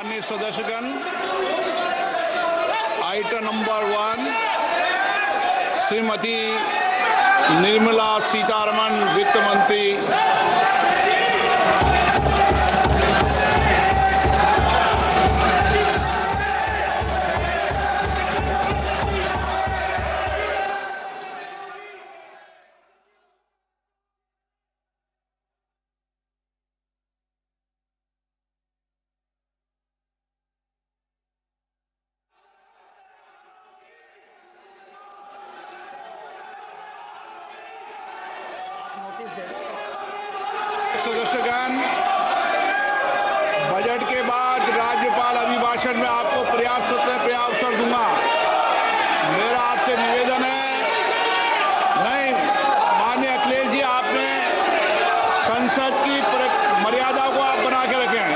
माननीय सदस्यगण, item number 1 Shrimati Nirmala Sitharaman वित्त मंत्री सदस्यगण, बजट के बाद राज्यपाल अभिभाषण में आपको पर्याप्त अवसर दूंगा। मेरा आपसे निवेदन है, नहीं माननीय अखिलेश जी, आपने संसद की मर्यादा को आप बना के रखें।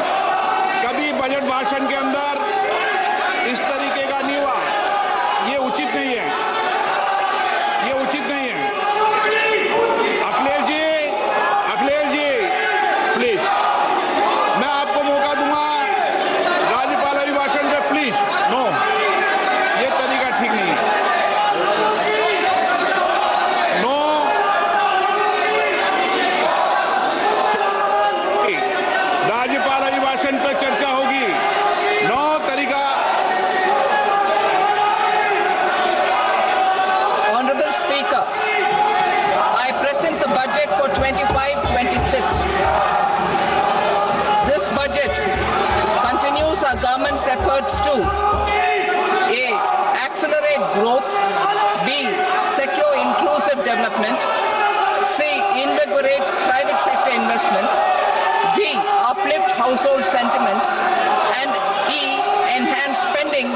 कभी बजट भाषण के अंदर इस तरीके का नहीं हुआ, ये उचित नहीं है, ये उचित नहीं है। अखिलेश जी प्लीज, मैं आपको मौका दूंगा राज्यपाल अभिभाषण पे, प्लीज। नो, ये तरीका ठीक नहीं है। नो, राज्यपाल अभिभाषण पे चर्चा होगी। नो तरीका। Honorable Speaker, I present the budget for 25-26. This budget continues our government's efforts to A. Accelerate growth, B. Secure inclusive development, C. Invigorate private sector investments, D. Uplift household sentiments, and E. Enhance spending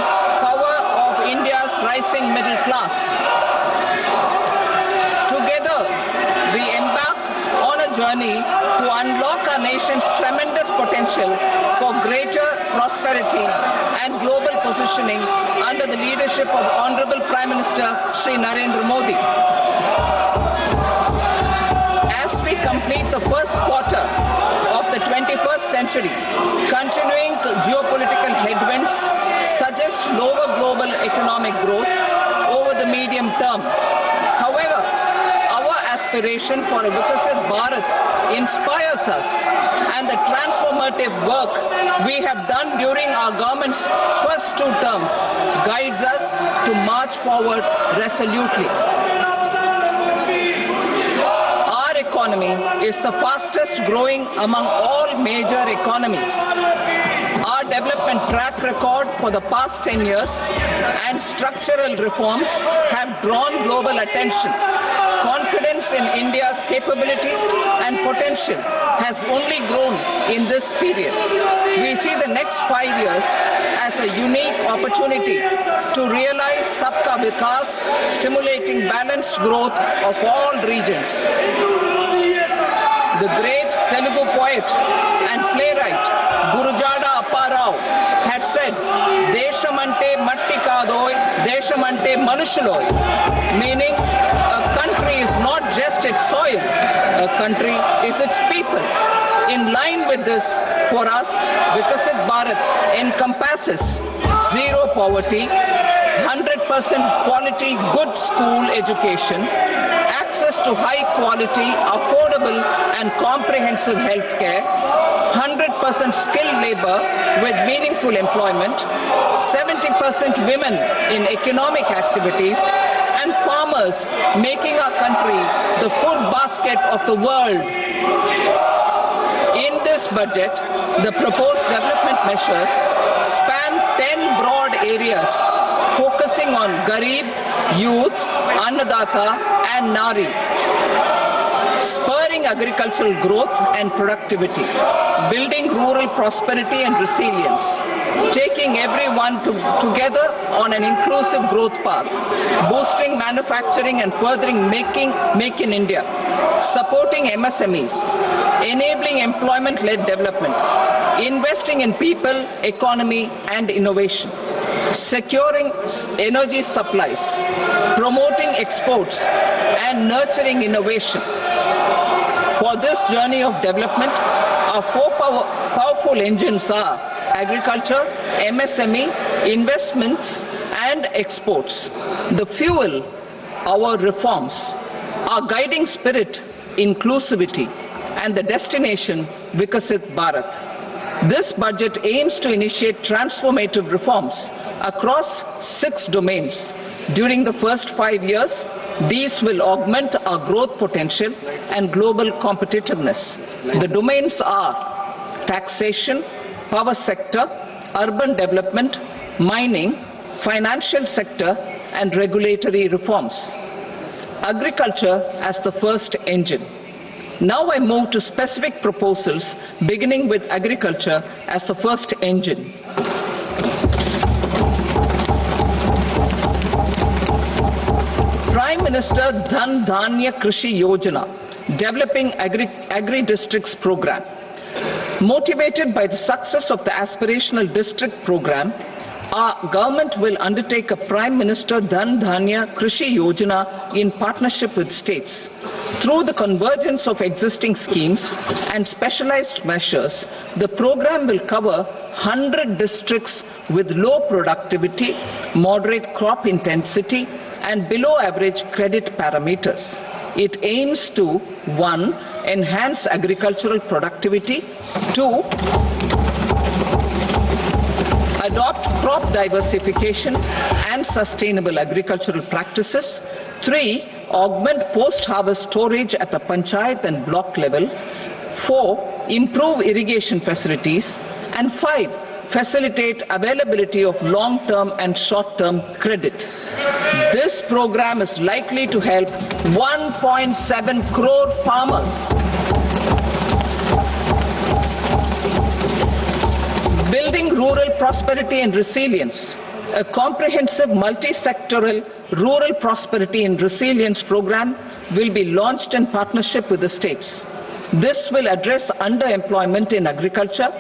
power of India's rising middle class. Together, we embark on a journey to unlock our nation's tremendous potential for greater prosperity and global positioning under the leadership of Honorable Prime Minister Shri Narendra Modi. As we complete the first quarter of the 21st century, continuing geopolitical headwinds suggest lower global economic growth over the medium term. However, aspiration for a Vikasit Bharat inspires us, and the transformative work we have done during our government's first 2 terms guides us to march forward resolutely. Our economy is the fastest growing among all major economies. Our development track record for the past 10 years and structural reforms have drawn global attention. Confidence in India's capability and potential has only grown in this period. We see the next 5 years as a unique opportunity to realize Sabka Vikas, stimulating balanced growth of all regions. The great Telugu poet and playwright Gurujada Apparao had said, "Deshamante matti kadoy, deshamante manushuloy," meaning a country is not just its soil, a country is its people. In line with this, for us, Vikasit Bharat encompasses zero poverty, 100% quality good school education, access to high quality, affordable and comprehensive health care, 100% skilled labor with meaningful employment, 70% women in economic activities, and farmers making our country the food basket of the world. In this budget, the proposed development measures span 10 broad areas focusing on Garib, Youth, Annadata and Nari, spurring agricultural growth and productivity, building rural prosperity and resilience, taking everyone together on an inclusive growth path, boosting manufacturing and furthering Make in India, supporting MSMEs, enabling employment-led development, investing in people, economy and innovation, securing energy supplies, promoting exports and nurturing innovation. For this journey of development, our 4 powerful engines are agriculture, MSME, investments and exports. The fuel, our reforms, our guiding spirit, inclusivity, and the destination, Vikasit Bharat. This budget aims to initiate transformative reforms across 6 domains. During the first 5 years, these will augment our growth potential and global competitiveness. The domains are taxation, power sector, urban development, mining, financial sector, and regulatory reforms. Agriculture as the first engine. Now I move to specific proposals, beginning with agriculture as the first engine. Prime Minister Dhan Dhanya Krishi Yojana, developing agri-districts program. Motivated by the success of the aspirational district program, our government will undertake a Prime Minister Dhan Dhanya Krishi Yojana in partnership with states. Through the convergence of existing schemes and specialized measures, the program will cover 100 districts with low productivity, moderate crop intensity, and below average credit parameters. It aims to 1. Enhance agricultural productivity, 2. Adopt crop diversification and sustainable agricultural practices, 3. Augment post-harvest storage at the panchayat and block level, 4. Improve irrigation facilities, and 5. Facilitate availability of long-term and short-term credit. This program is likely to help 1.7 crore farmers. Building rural prosperity and resilience. A comprehensive multi-sectoral rural prosperity and resilience program will be launched in partnership with the states. This will address underemployment in agriculture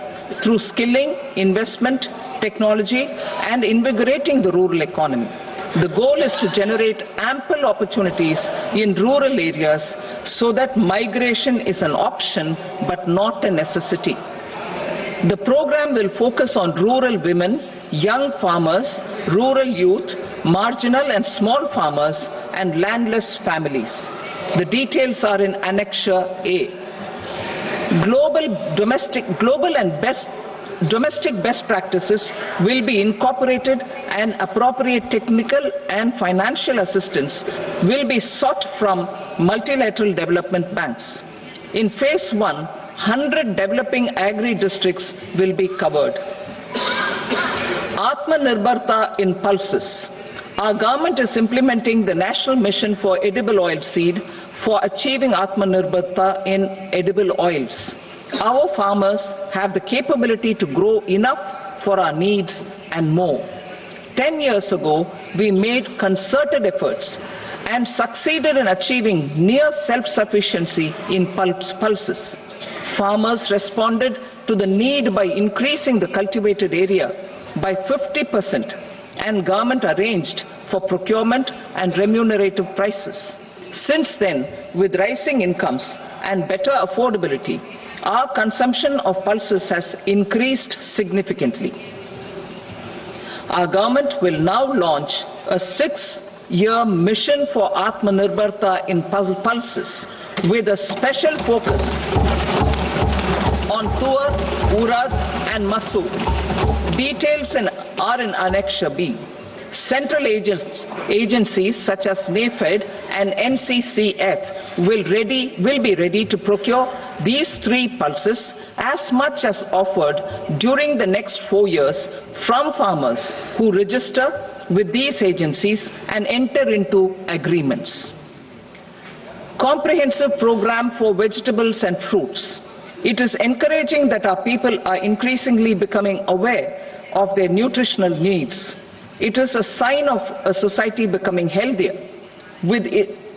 through skilling, investment, technology, and invigorating the rural economy. The goal is to generate ample opportunities in rural areas so that migration is an option but not a necessity. The program will focus on rural women, young farmers, rural youth, marginal and small farmers, and landless families. The details are in Annexure A. Domestic best practices will be incorporated, and appropriate technical and financial assistance will be sought from multilateral development banks. In phase 1, 100 developing agri-districts will be covered. Atmanirbharta in pulses. Our government is implementing the National Mission for Edible Oilseed for achieving Atmanirbharta in edible oils. Our farmers have the capability to grow enough for our needs and more. 10 years ago, we made concerted efforts and succeeded in achieving near self-sufficiency in pulses. Farmers responded to the need by increasing the cultivated area by 50%, and government arranged for procurement and remunerative prices. Since then, with rising incomes and better affordability, our consumption of pulses has increased significantly. Our government will now launch a 6-year mission for Atmanirbharta in pulses with a special focus on Tuar, Urad and Masoor. Details are in Annexure B. Central agencies such as NAFED and NCCF will be ready to procure these 3 pulses as much as offered during the next 4 years from farmers who register with these agencies and enter into agreements. Comprehensive program for vegetables and fruits. It is encouraging that our people are increasingly becoming aware of their nutritional needs. It is a sign of a society becoming healthier. With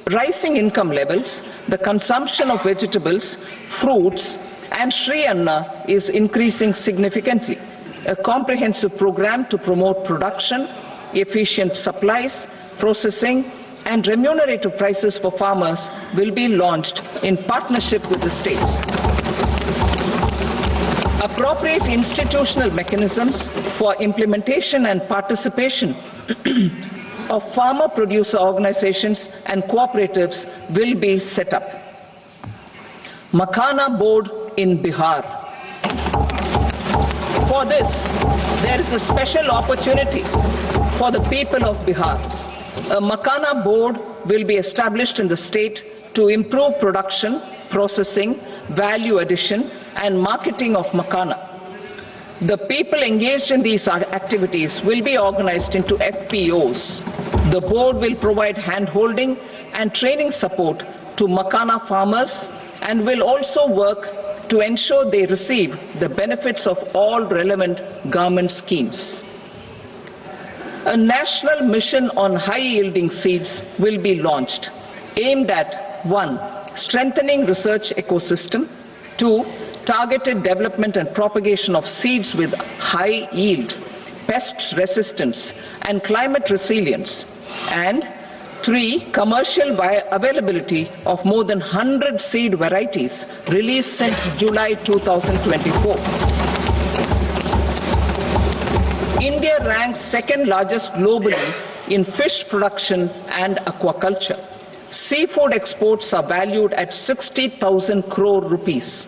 rising income levels, the consumption of vegetables, fruits, and Shri Anna is increasing significantly. A comprehensive program to promote production, efficient supplies, processing, and remunerative prices for farmers will be launched in partnership with the states. A appropriate institutional mechanisms for implementation and participation of farmer producer organizations and cooperatives will be set up. Makhana Board in Bihar. For this, there is a special opportunity for the people of Bihar. A Makhana Board will be established in the state to improve production, processing, value addition, and marketing of makhana. The people engaged in these activities will be organized into FPOs. The board will provide hand-holding and training support to makhana farmers and will also work to ensure they receive the benefits of all relevant government schemes. A national mission on high-yielding seeds will be launched, aimed at 1. Strengthening research ecosystem, 2. Targeted development and propagation of seeds with high yield, pest resistance, and climate resilience, and 3. Commercial availability of more than 100 seed varieties released since July 2024. India ranks second largest globally in fish production and aquaculture. Seafood exports are valued at 60,000 crore rupees.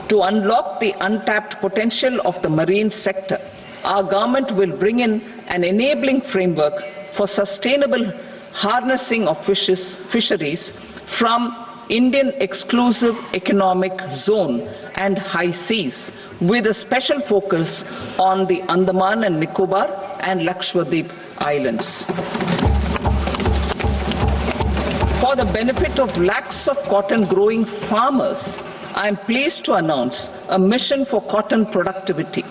To unlock the untapped potential of the marine sector, our government will bring in an enabling framework for sustainable harnessing of fisheries from Indian exclusive economic zone and high seas, with a special focus on the Andaman and Nicobar and Lakshadweep Islands. For the benefit of lakhs of cotton growing farmers, I am pleased to announce a mission for cotton productivity.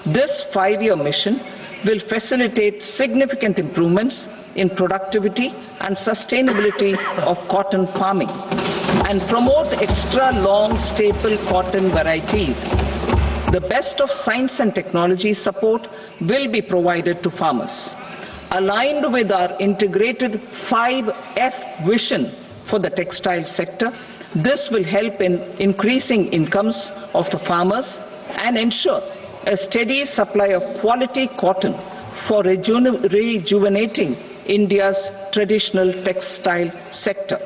This 5-year mission will facilitate significant improvements in productivity and sustainability of cotton farming and promote extra long staple cotton varieties. The best of science and technology support will be provided to farmers. Aligned with our integrated 5F vision for the textile sector, this will help in increasing incomes of the farmers and ensure a steady supply of quality cotton for rejuvenating India's traditional textile sector.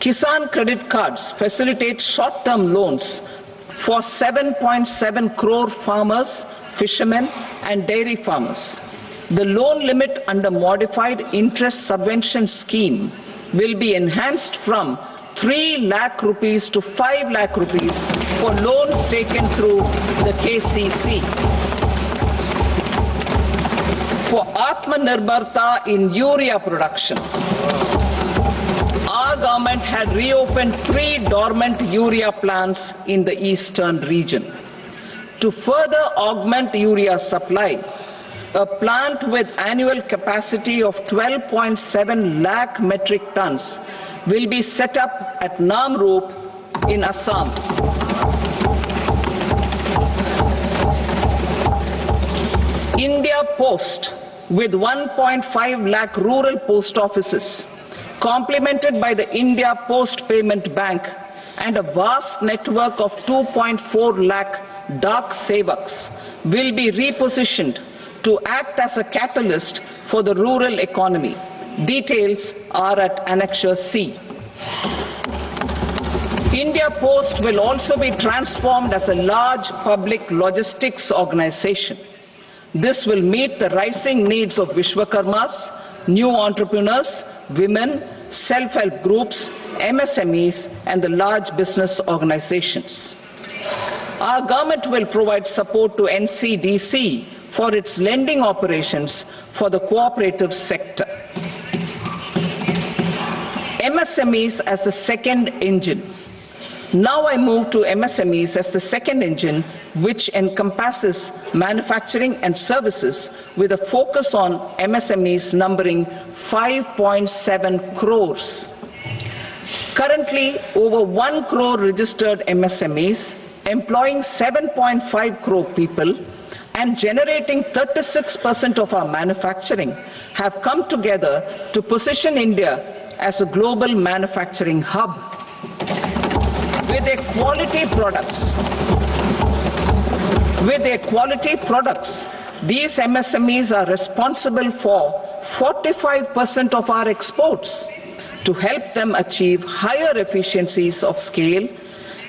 Kisan credit cards facilitate short-term loans for 7.7 crore farmers, fishermen, and dairy farmers. The loan limit under modified interest subvention scheme will be enhanced from 3 lakh rupees to 5 lakh rupees for loans taken through the KCC. For Atmanirbharta in urea production, our government had reopened 3 dormant urea plants in the eastern region. To further augment urea supply, a plant with annual capacity of 12.7 lakh metric tons will be set up at Namrup in Assam. India Post, with 1.5 lakh rural post offices, complemented by the India Post Payment Bank and a vast network of 2.4 lakh Dak Sevaks, will be repositioned to act as a catalyst for the rural economy. Details are at Annexure C. India Post will also be transformed as a large public logistics organization. This will meet the rising needs of Vishwakarmas, new entrepreneurs, women, self-help groups, MSMEs, and the large business organizations. Our government will provide support to NCDC for its lending operations for the cooperative sector. MSMEs as the second engine. Now I move to MSMEs as the second engine, which encompasses manufacturing and services with a focus on MSMEs numbering 5.7 crores. Currently, over 1 crore registered MSMEs, employing 7.5 crore people and generating 36% of our manufacturing, have come together to position India as a global manufacturing hub. with their quality products. With their quality products, these MSMEs are responsible for 45% of our exports. To help them achieve higher efficiencies of scale,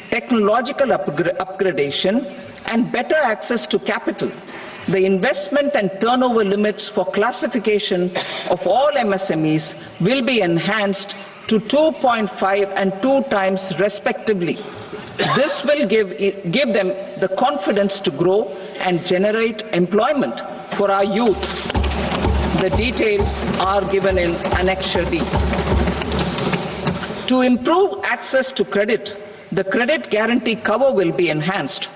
technological upgradation, and better access to capital, the investment and turnover limits for classification of all MSMEs will be enhanced to 2.5 and 2 times respectively. This will give them the confidence to grow and generate employment for our youth. The details are given in Annexure D. To improve access to credit, the credit guarantee cover will be enhanced.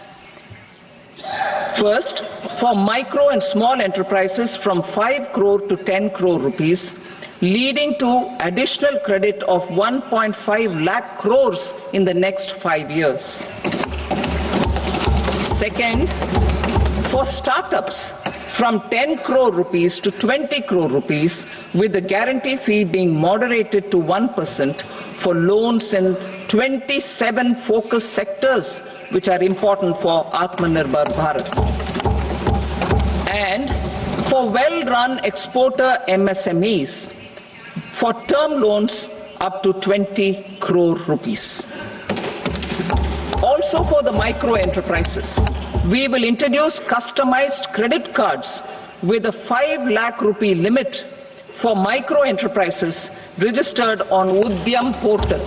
First, for micro and small enterprises from 5 crore to 10 crore rupees, leading to additional credit of 1.5 lakh crores in the next 5 years. Second, for startups from 10 crore rupees to 20 crore rupees, with the guarantee fee being moderated to 1% for loans in 27 focus sectors which are important for Atmanirbhar Bharat. And for well-run exporter MSMEs, for term loans up to 20 crore rupees. Also for the micro enterprises, we will introduce customized credit cards with a 5 lakh rupee limit for micro enterprises registered on Udyam portal.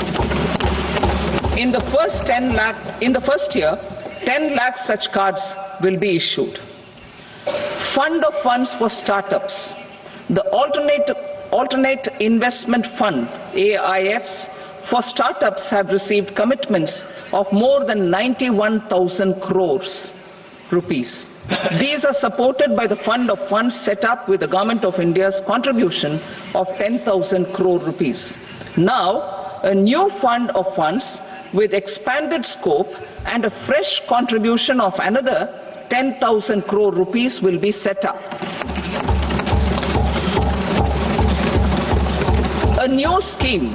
In the first year, 10 lakh such cards will be issued. Fund of funds for startups. The alternate investment fund, AIFs, for startups have received commitments of more than 91,000 crores rupees. These are supported by the fund of funds set up with the Government of India's contribution of 10,000 crore rupees. Now, a new fund of funds with expanded scope and a fresh contribution of another 10,000 crore rupees will be set up. A new scheme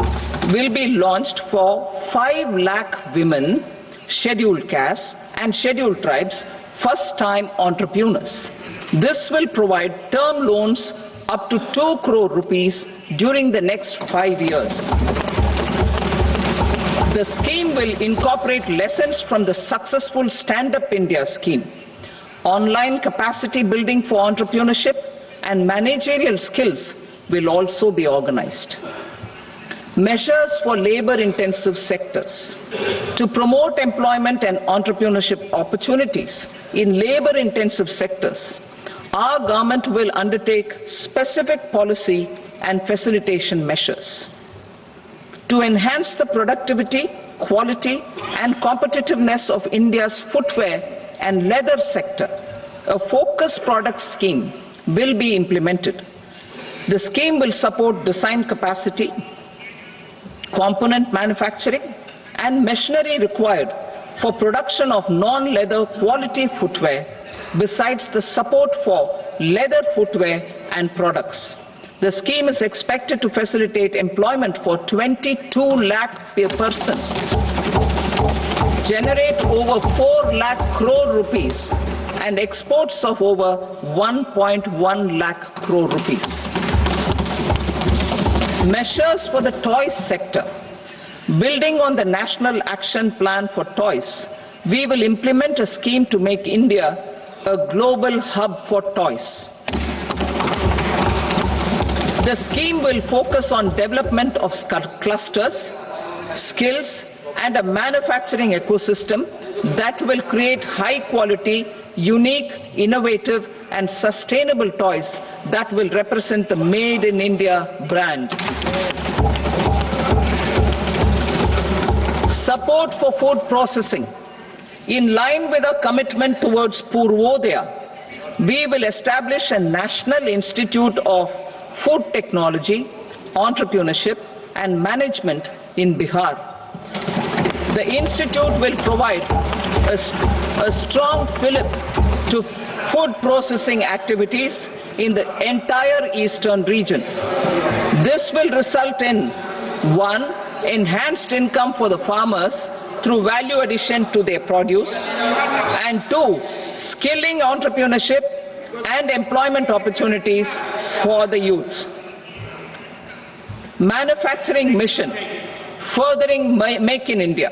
will be launched for 5 lakh women, scheduled castes and scheduled tribes, first-time entrepreneurs. This will provide term loans up to 2 crore rupees during the next 5 years. The scheme will incorporate lessons from the successful Stand Up India scheme. Online capacity building for entrepreneurship and managerial skills will also be organized. Measures for labor-intensive sectors. To promote employment and entrepreneurship opportunities in labor-intensive sectors, our government will undertake specific policy and facilitation measures. To enhance the productivity, quality, and competitiveness of India's footwear and leather sector, a focus product scheme will be implemented. The scheme will support design capacity, component manufacturing, and machinery required for production of non-leather quality footwear, besides the support for leather footwear and products. The scheme is expected to facilitate employment for 22 lakh persons, generate over 4 lakh crore rupees, and exports of over 1.1 lakh crore rupees. Measures for the toys sector. Building on the National Action Plan for Toys, we will implement a scheme to make India a global hub for toys. The scheme will focus on development of clusters, skills, and a manufacturing ecosystem that will create high-quality, unique, innovative, and sustainable toys that will represent the Made in India brand. Support for food processing. In line with our commitment towards Purvodaya, we will establish a National Institute of Food Technology, Entrepreneurship, and Management in Bihar. The institute will provide a strong fillip to food processing activities in the entire eastern region. This will result in 1. Enhanced income for the farmers through value addition to their produce, and 2, skilling entrepreneurship and employment opportunities for the youth. Manufacturing mission, furthering Make in India.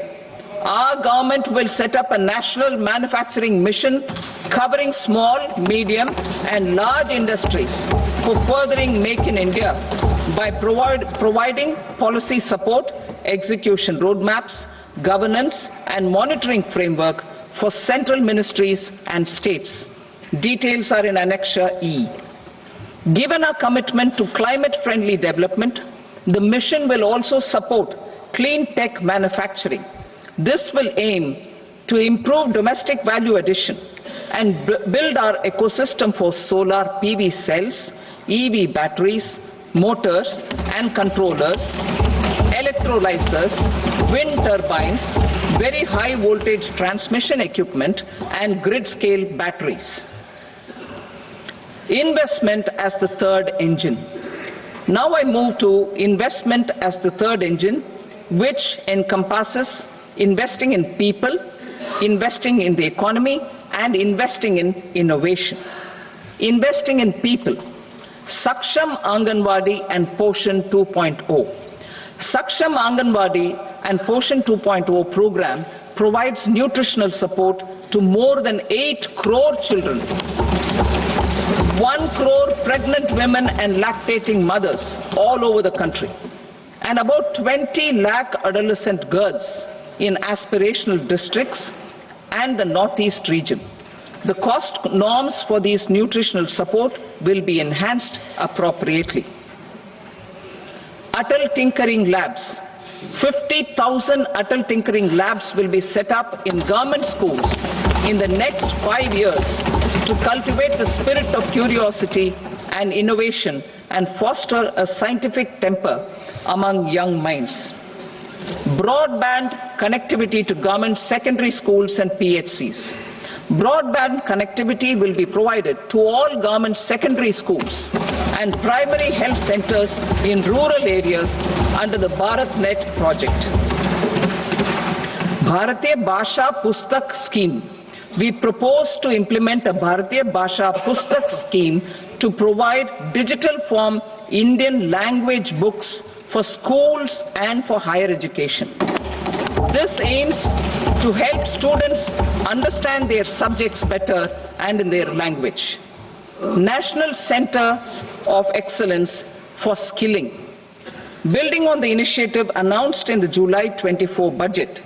Our government will set up a national manufacturing mission covering small, medium and large industries for furthering Make in India by providing policy support, execution roadmaps, governance and monitoring framework for central ministries and states. Details are in Annexure E. Given our commitment to climate-friendly development, the mission will also support clean tech manufacturing. This will aim to improve domestic value addition and build our ecosystem for solar PV cells, EV batteries, motors and controllers, electrolyzers, wind turbines, very high voltage transmission equipment and grid-scale batteries. Investment as the third engine. Now I move to investment as the third engine, which encompasses investing in people, investing in the economy, and investing in innovation. Investing in people. Saksham Anganwadi and Poshan 2.0. Saksham Anganwadi and Poshan 2.0 program provides nutritional support to more than 8 crore children, 1 crore pregnant women and lactating mothers all over the country, and about 20 lakh adolescent girls in aspirational districts and the Northeast region. The cost norms for these nutritional support will be enhanced appropriately. Atal Tinkering Labs. 50,000 Atal Tinkering Labs will be set up in government schools in the next 5 years to cultivate the spirit of curiosity and innovation and foster a scientific temper among young minds. Broadband connectivity to government secondary schools and PHCs. Broadband connectivity will be provided to all government secondary schools and primary health centers in rural areas under the BharatNet project. Bharatiya Bhasha Pustak Scheme. We propose to implement a Bharatiya Bhasha Pustak scheme to provide digital form Indian language books for schools and for higher education. This aims to help students understand their subjects better and in their language. National Centers of Excellence for Skilling. Building on the initiative announced in the July 24 budget,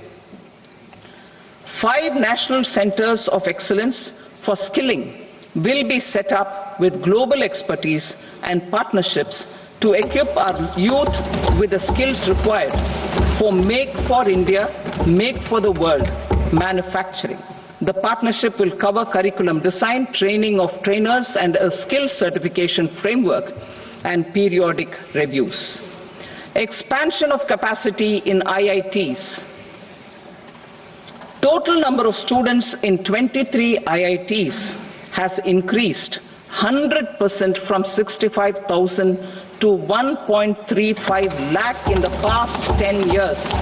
5 National Centers of Excellence for Skilling will be set up with global expertise and partnerships to equip our youth with the skills required for Make for India, Make for the World manufacturing. The partnership will cover curriculum design, training of trainers, and a skills certification framework and periodic reviews. Expansion of capacity in IITs. Total number of students in 23 IITs has increased 100% from 65,000 to 1.35 lakh in the past 10 years.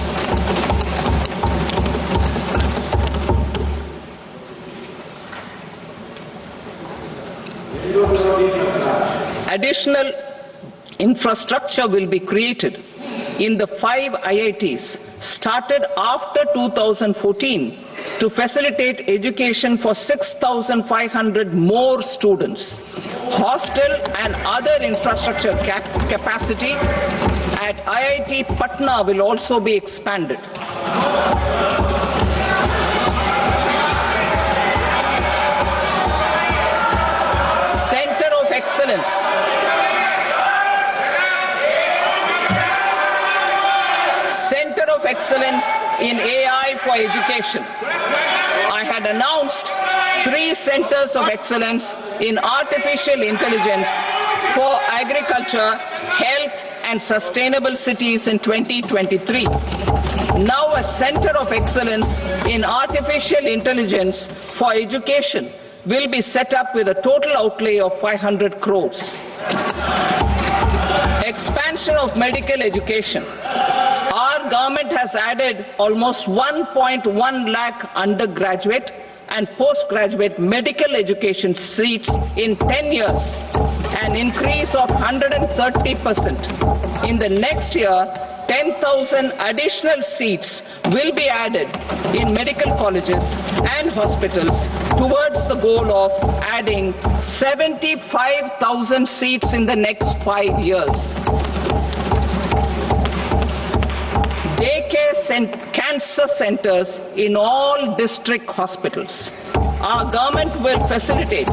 Additional infrastructure will be created in the 5 IITs started after 2014 to facilitate education for 6,500 more students. Hostel and other infrastructure capacity at IIT Patna will also be expanded. Center of Excellence. Center of Excellence in AI for Education. I had announced 3 centers of excellence in artificial intelligence for agriculture, health, and sustainable cities in 2023. Now a center of excellence in artificial intelligence for education will be set up with a total outlay of 500 crores. Expansion of medical education. Our Our government has added almost 1.1 lakh undergraduate and postgraduate medical education seats in 10 years, an increase of 130%. In the next year, 10,000 additional seats will be added in medical colleges and hospitals towards the goal of adding 75,000 seats in the next 5 years. Daycare cancer centers in all district hospitals. Our government will facilitate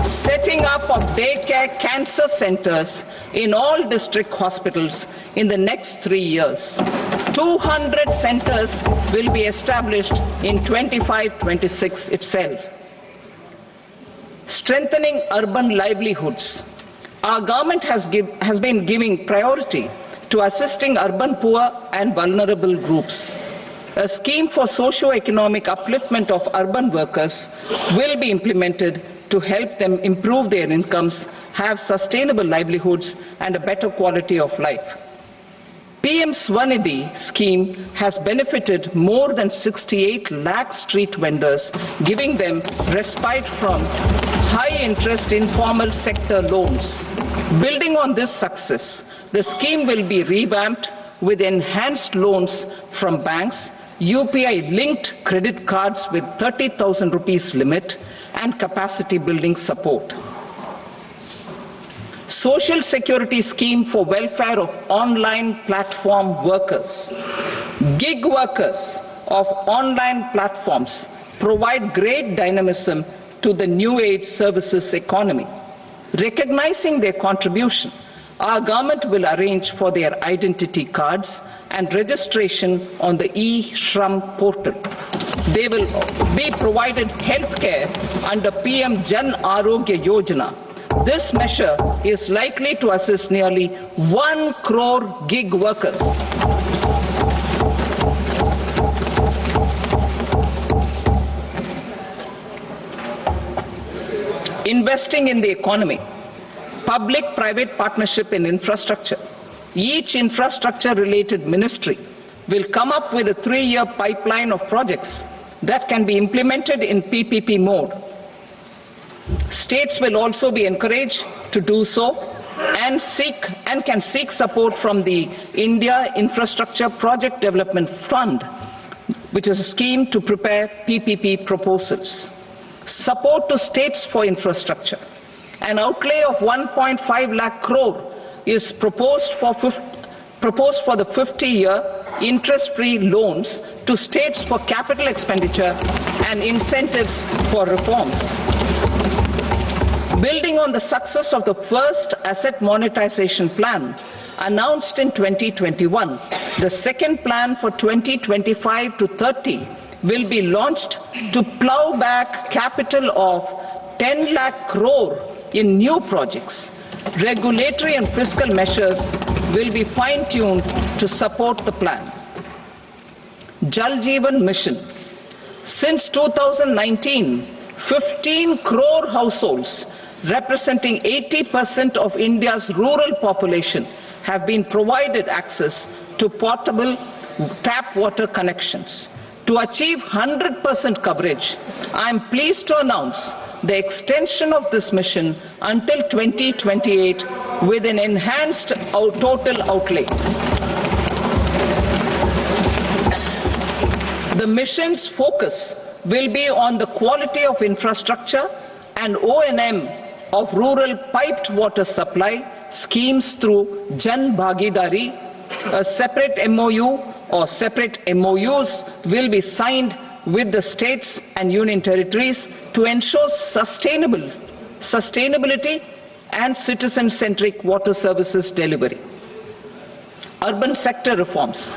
setting up of daycare cancer centers in all district hospitals in the next 3 years. 200 centers will be established in 25-26 itself. Strengthening urban livelihoods. Our government has been giving priority to assisting urban poor and vulnerable groups. A scheme for socio-economic upliftment of urban workers will be implemented to help them improve their incomes, have sustainable livelihoods, and a better quality of life. PM Swanidhi scheme has benefited more than 68 lakh street vendors, giving them respite from high-interest informal sector loans. Building on this success, the scheme will be revamped with enhanced loans from banks, UPI-linked credit cards with 30,000 rupees limit, and capacity building support. Social Security Scheme for welfare of online platform workers. Gig workers of online platforms provide great dynamism to the new age services economy. Recognizing their contribution, our government will arrange for their identity cards and registration on the e-Shram portal. They will be provided health care under PM Jan Arogya Yojana. This measure is likely to assist nearly 1 crore gig workers. Investing in the economy. Public-private partnership in infrastructure. Each infrastructure-related ministry will come up with a 3-year pipeline of projects that can be implemented in PPP mode. States will also be encouraged to do so and can seek support from the India Infrastructure Project Development Fund, which is a scheme to prepare PPP proposals. Support to states for infrastructure. An outlay of 1.5 lakh crore is proposed for the 50-year interest-free loans to states for capital expenditure and incentives for reforms. Building on the success of the first asset monetization plan announced in 2021, the second plan for 2025 to 30 will be launched to plow back capital of 10 lakh crore in new projects. Regulatory and fiscal measures will be fine-tuned to support the plan. Jal Jeevan Mission. Since 2019, 15 crore households representing 80% of India's rural population have been provided access to portable tap water connections. To achieve 100% coverage, I am pleased to announce the extension of this mission until 2028 with an enhanced total outlay. The mission's focus will be on the quality of infrastructure and O&M of rural piped water supply schemes through Jan Bhagidari. A separate MOU or separate MOUs will be signed with the states and union territories to ensure sustainability and citizen-centric water services delivery. Urban sector reforms.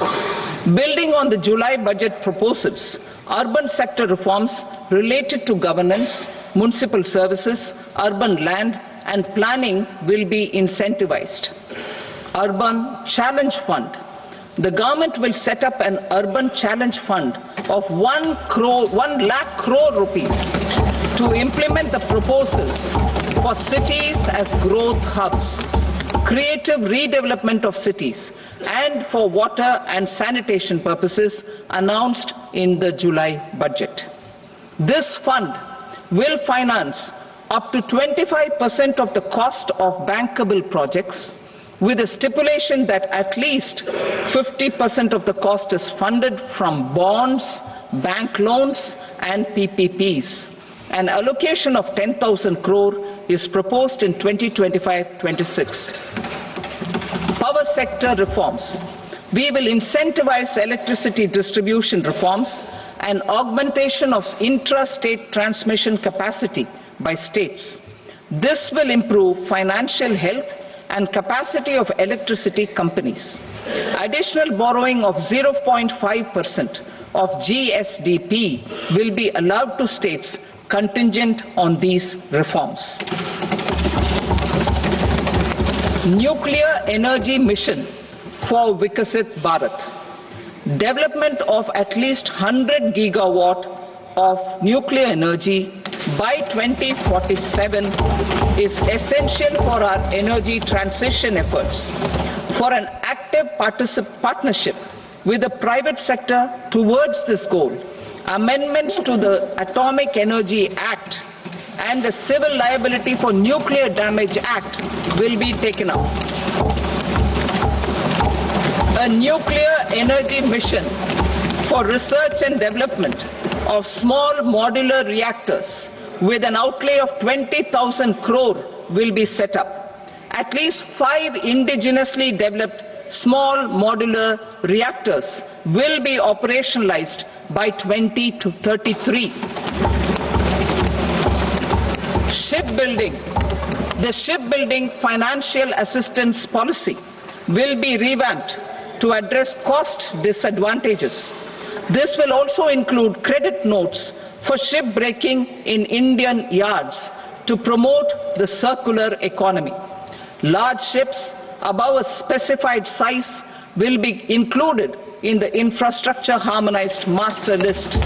Building on the July budget proposals, urban sector reforms related to governance, municipal services, urban land and planning will be incentivized. Urban Challenge Fund. The government will set up an urban challenge fund of 1 lakh crore rupees to implement the proposals for cities as growth hubs, creative redevelopment of cities and for water and sanitation purposes announced in the July budget. This fund will finance up to 25% of the cost of bankable projects, with a stipulation that at least 50% of the cost is funded from bonds, bank loans and PPPs. An allocation of 10,000 crore is proposed in 2025-26. Power sector reforms. We will incentivize electricity distribution reforms and augmentation of intra-state transmission capacity by states. This will improve financial health and capacity of electricity companies. Additional borrowing of 0.5% of GSDP will be allowed to states contingent on these reforms. Nuclear energy mission for Vikasit Bharat. Development of at least 100 gigawatt of nuclear energy by 2047 is essential for our energy transition efforts. For an active partnership with the private sector towards this goal, amendments to the Atomic Energy Act and the Civil Liability for Nuclear Damage Act will be taken up. A nuclear energy mission for research and development of small modular reactors with an outlay of 20,000 crore will be set up. At least 5 indigenously developed small modular reactors will be operationalized by 2033. Shipbuilding. The shipbuilding financial assistance policy will be revamped to address cost disadvantages. This will also include credit notes for shipbreaking in Indian yards to promote the circular economy. Large ships above a specified size will be included in the infrastructure harmonized master list.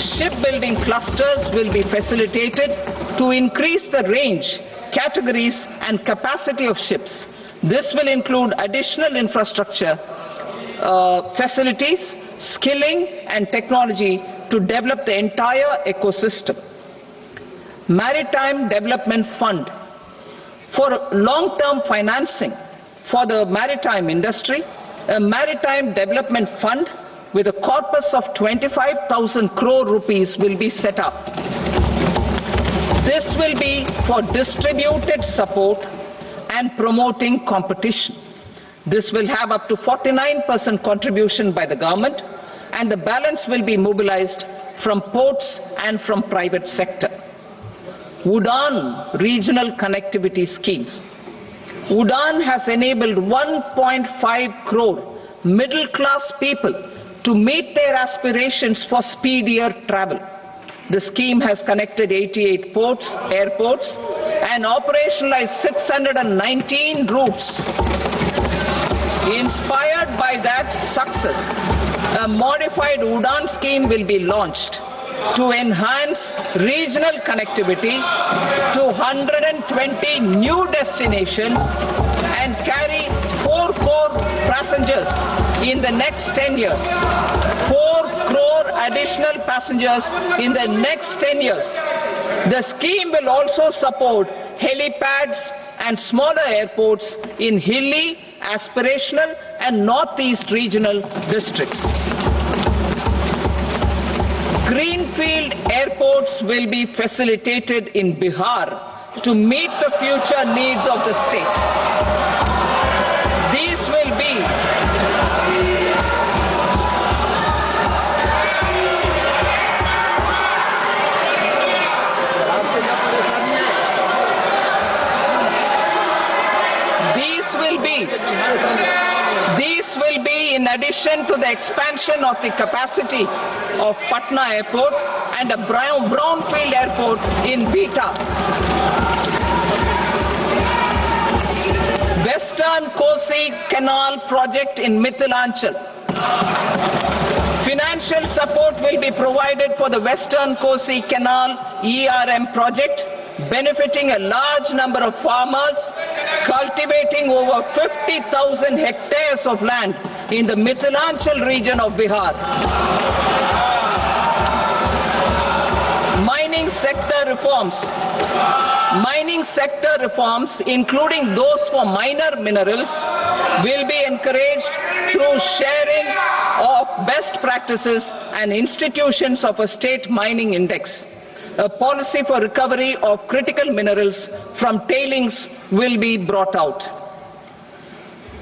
Shipbuilding clusters will be facilitated to increase the range, categories and capacity of ships. This will include additional infrastructure, facilities, skilling and technology to develop the entire ecosystem. Maritime Development Fund. For long-term financing for the maritime industry, a Maritime Development Fund with a corpus of 25,000 crore rupees will be set up. This will be for distributed support and promoting competition. This will have up to 49% contribution by the government, and the balance will be mobilized from ports and from private sector. UDAN regional connectivity schemes. UDAN has enabled 1.5 crore middle-class people to meet their aspirations for speedier travel. The scheme has connected 88 airports, and operationalized 619 routes. Inspired by that success, a modified UDAN scheme will be launched to enhance regional connectivity to 120 new destinations and carry 4 crore passengers in the next 10 years. 4 crore additional passengers in the next 10 years. The scheme will also support helipads and smaller airports in hilly, aspirational and northeast regional districts. Greenfield airports will be facilitated in Bihar to meet the future needs of the state. These will be in addition to the expansion of the capacity of Patna Airport and a brownfield airport in Beta. Western Kosi Canal project in Mithilanchal. Financial support will be provided for the Western Kosi Canal ERM project benefiting a large number of farmers, cultivating over 50,000 hectares of land in the Mithilanchal region of Bihar. Mining sector reforms, including those for minor minerals, will be encouraged through sharing of best practices and institutions of a state mining index. A policy for recovery of critical minerals from tailings will be brought out.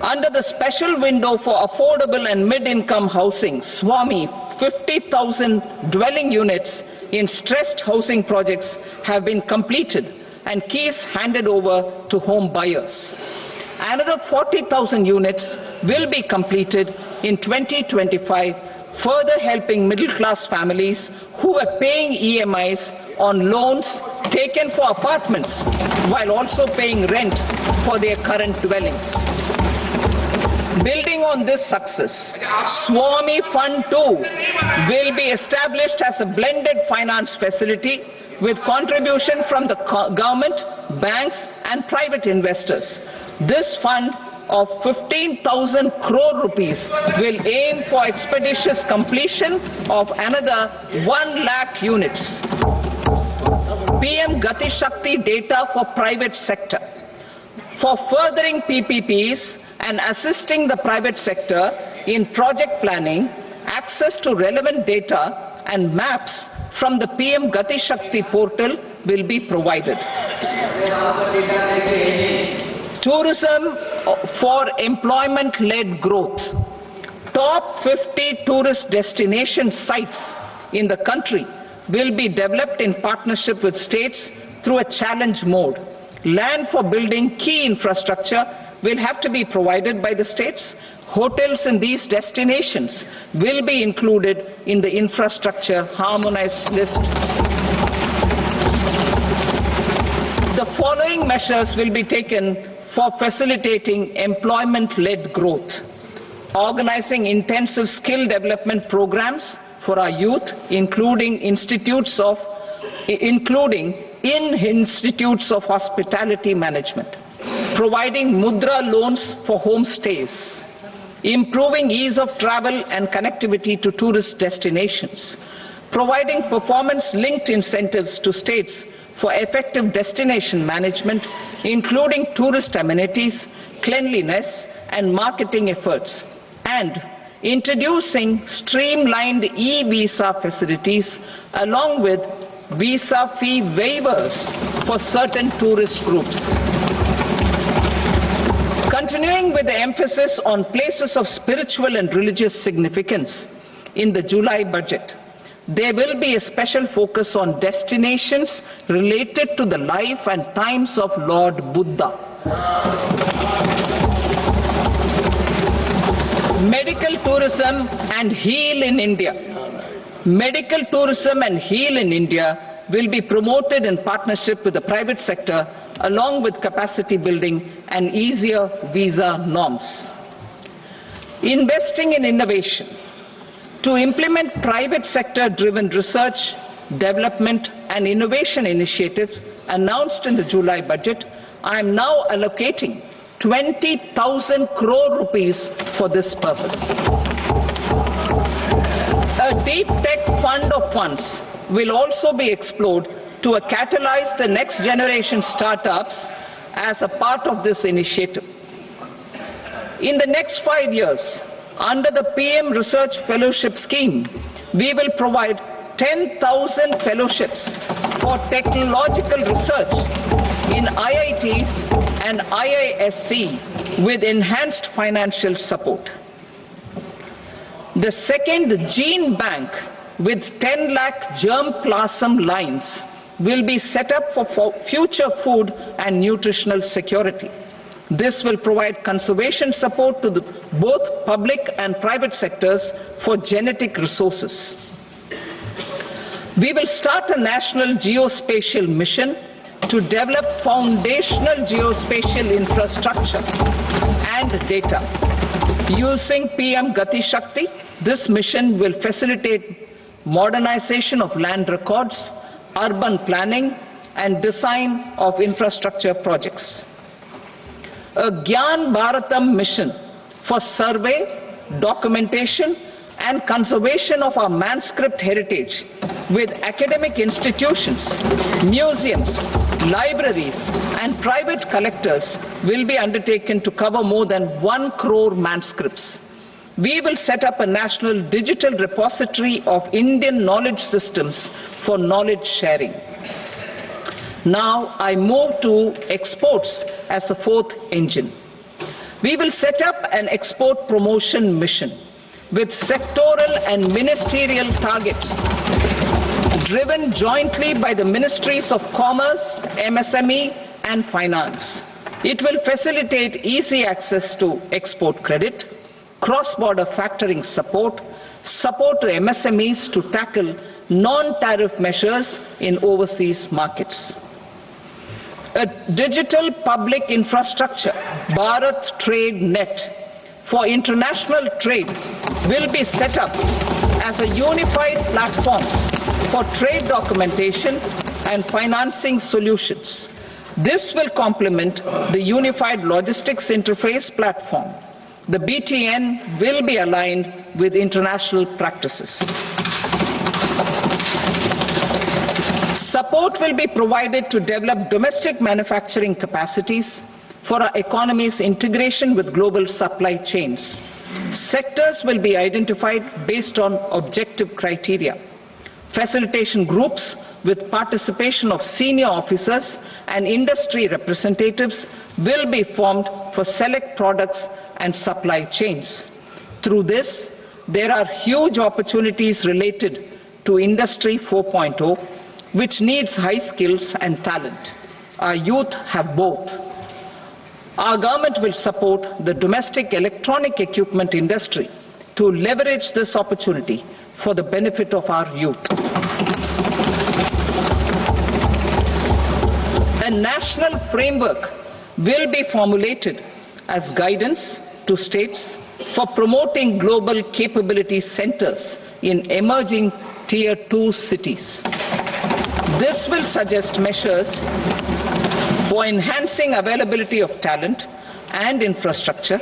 Under the special window for affordable and mid-income housing, SWAMI, 50,000 dwelling units in stressed housing projects have been completed and keys handed over to home buyers. Another 40,000 units will be completed in 2025, further helping middle-class families who are paying EMIs on loans taken for apartments while also paying rent for their current dwellings. Building on this success, SWAMI Fund 2 will be established as a blended finance facility with contribution from the government, banks and private investors. This fund of 15,000 crore rupees will aim for expeditious completion of another 1 lakh units. PM Gati Shakti data for private sector. For furthering PPPs and assisting the private sector in project planning, access to relevant data and maps from the PM Gati Shakti portal will be provided. Tourism for employment-led growth. Top 50 tourist destination sites in the country will be developed in partnership with states through a challenge mode. Land for building key infrastructure will have to be provided by the states. Hotels in these destinations will be included in the infrastructure harmonized list. The following measures will be taken for facilitating employment-led growth. Organizing intensive skill development programs for our youth, including in institutes of hospitality management. Providing mudra loans for homestays. Improving ease of travel and connectivity to tourist destinations. Providing performance-linked incentives to states for effective destination management, including tourist amenities, cleanliness, and marketing efforts. And introducing streamlined e-visa facilities along with visa fee waivers for certain tourist groups. Continuing with the emphasis on places of spiritual and religious significance, in the July budget, there will be a special focus on destinations related to the life and times of Lord Buddha. Medical tourism and heal in India. Medical tourism and heal in India will be promoted in partnership with the private sector along with capacity building and easier visa norms. Investing in innovation. To implement private sector-driven research, development and innovation initiatives announced in the July budget, I am now allocating 20,000 crore rupees for this purpose. A deep tech fund of funds will also be explored to catalyze the next generation startups as a part of this initiative. In the next 5 years, under the PM Research Fellowship Scheme, we will provide 10,000 fellowships for technological research in IITs and IISc with enhanced financial support. The second gene bank with 10 lakh germplasm lines will be set up for future food and nutritional security. This will provide conservation support to both public and private sectors for genetic resources. We will start a national geospatial mission to develop foundational geospatial infrastructure and data. Using PM Gati Shakti, this mission will facilitate modernization of land records, urban planning, and design of infrastructure projects. A Gyan Bharatam mission for survey, documentation, and conservation of our manuscript heritage with academic institutions, museums, libraries, and private collectors will be undertaken to cover more than 1 crore manuscripts. We will set up a national digital repository of Indian knowledge systems for knowledge sharing. Now I move to exports as the fourth engine. We will set up an export promotion mission with sectoral and ministerial targets driven jointly by the Ministries of Commerce, MSME, and Finance. It will facilitate easy access to export credit, cross-border factoring support, support to MSMEs to tackle non-tariff measures in overseas markets. A digital public infrastructure, Bharat Trade Net, for international trade will be set up as a unified platform for trade documentation and financing solutions. This will complement the Unified Logistics Interface platform. The BTN will be aligned with international practices. Support will be provided to develop domestic manufacturing capacities for our economy's integration with global supply chains. Sectors will be identified based on objective criteria. Facilitation groups with participation of senior officers and industry representatives will be formed for select products and supply chains. Through this, there are huge opportunities related to Industry 4.0, which needs high skills and talent. Our youth have both. Our government will support the domestic electronic equipment industry to leverage this opportunity for the benefit of our youth. A national framework will be formulated as guidance to states for promoting global capability centers in emerging Tier 2 cities. This will suggest measures for enhancing availability of talent and infrastructure,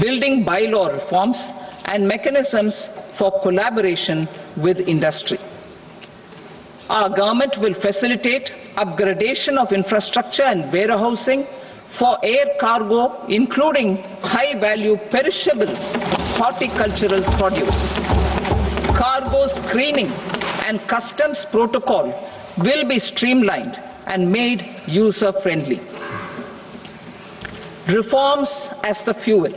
building bylaw reforms, and mechanisms for collaboration with industry. Our government will facilitate upgradation of infrastructure and warehousing for air cargo, including high-value perishable horticultural produce. Cargo screening and customs protocol will be streamlined and made user-friendly. Reforms as the fuel.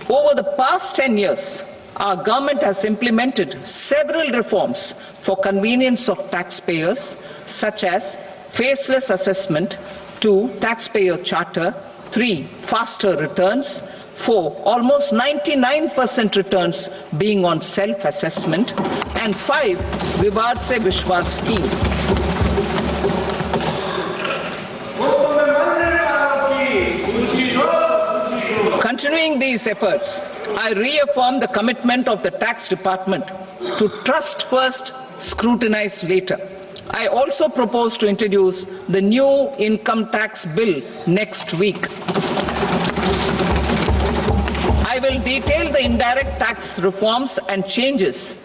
Over the past 10 years, our government has implemented several reforms for convenience of taxpayers, such as faceless assessment, 2, taxpayer charter, 3, faster returns, 4, almost 99% returns being on self-assessment, and 5, Vivad Se Vishwas scheme. Continuing these efforts, I reaffirm the commitment of the Tax Department to trust first, scrutinize later. I also propose to introduce the new income tax bill next week. I will detail the indirect tax reforms and changes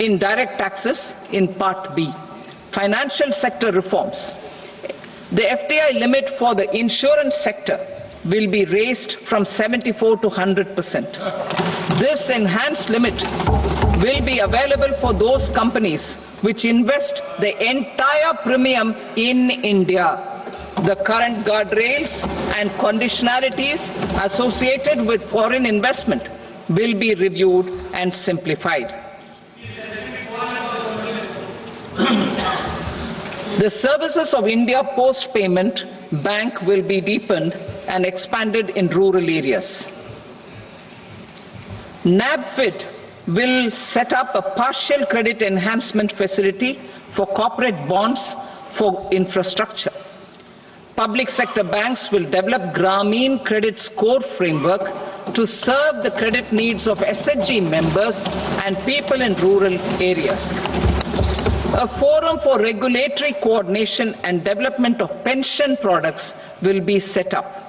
in direct taxes in Part B. Financial sector reforms. The FDI limit for the insurance sector will be raised from 74 to 100%. This enhanced limit will be available for those companies which invest the entire premium in India. The current guardrails and conditionalities associated with foreign investment will be reviewed and simplified. The services of India Post Payment Bank will be deepened and expanded in rural areas. NABFID will set up a partial credit enhancement facility for corporate bonds for infrastructure. Public sector banks will develop Grameen Credit Score framework to serve the credit needs of SHG members and people in rural areas. A forum for regulatory coordination and development of pension products will be set up.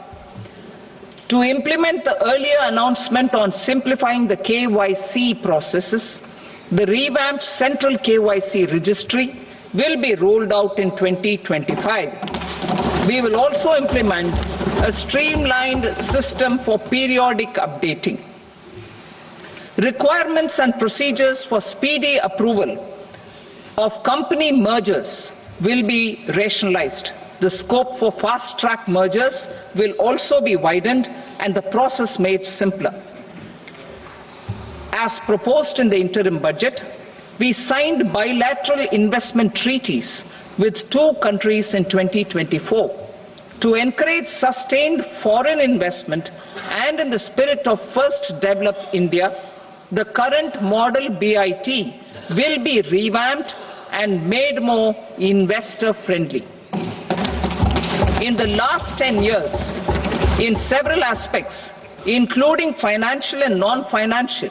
To implement the earlier announcement on simplifying the KYC processes, the revamped Central KYC Registry will be rolled out in 2025. We will also implement a streamlined system for periodic updating. Requirements and procedures for speedy approval of company mergers will be rationalized. The scope for fast-track mergers will also be widened and the process made simpler. As proposed in the interim budget, we signed bilateral investment treaties with 2 countries in 2024 to encourage sustained foreign investment, and in the spirit of First Develop India, the current model BIT will be revamped and made more investor-friendly. In the last 10 years, in several aspects, including financial and non-financial,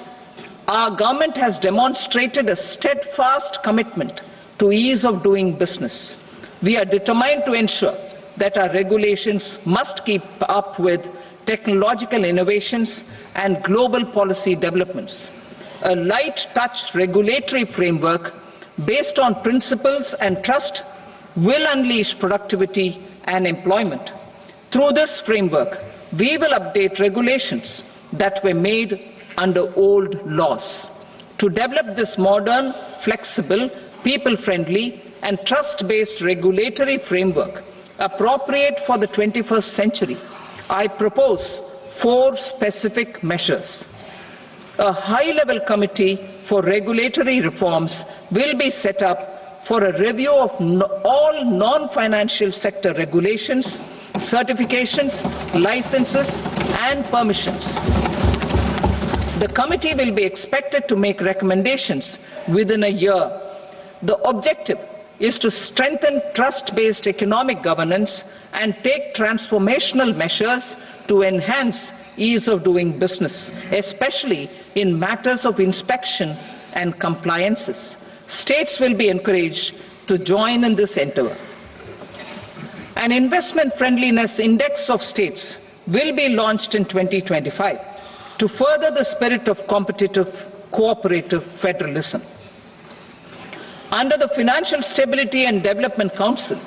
our government has demonstrated a steadfast commitment to ease of doing business. We are determined to ensure that our regulations must keep up with technological innovations and global policy developments. A light-touch regulatory framework based on principles and trust will unleash productivity and employment. Through this framework, we will update regulations that were made under old laws. To develop this modern, flexible, people-friendly, and trust-based regulatory framework appropriate for the 21st century, I propose 4 specific measures. A high-level committee for regulatory reforms will be set up for a review of all non-financial sector regulations, certifications, licenses, and permissions. The committee will be expected to make recommendations within a year. The objective is to strengthen trust-based economic governance and take transformational measures to enhance ease of doing business, especially in matters of inspection and compliances. States will be encouraged to join in this endeavor. An investment friendliness index of states will be launched in 2025 to further the spirit of competitive, cooperative federalism. Under the Financial Stability and Development Council,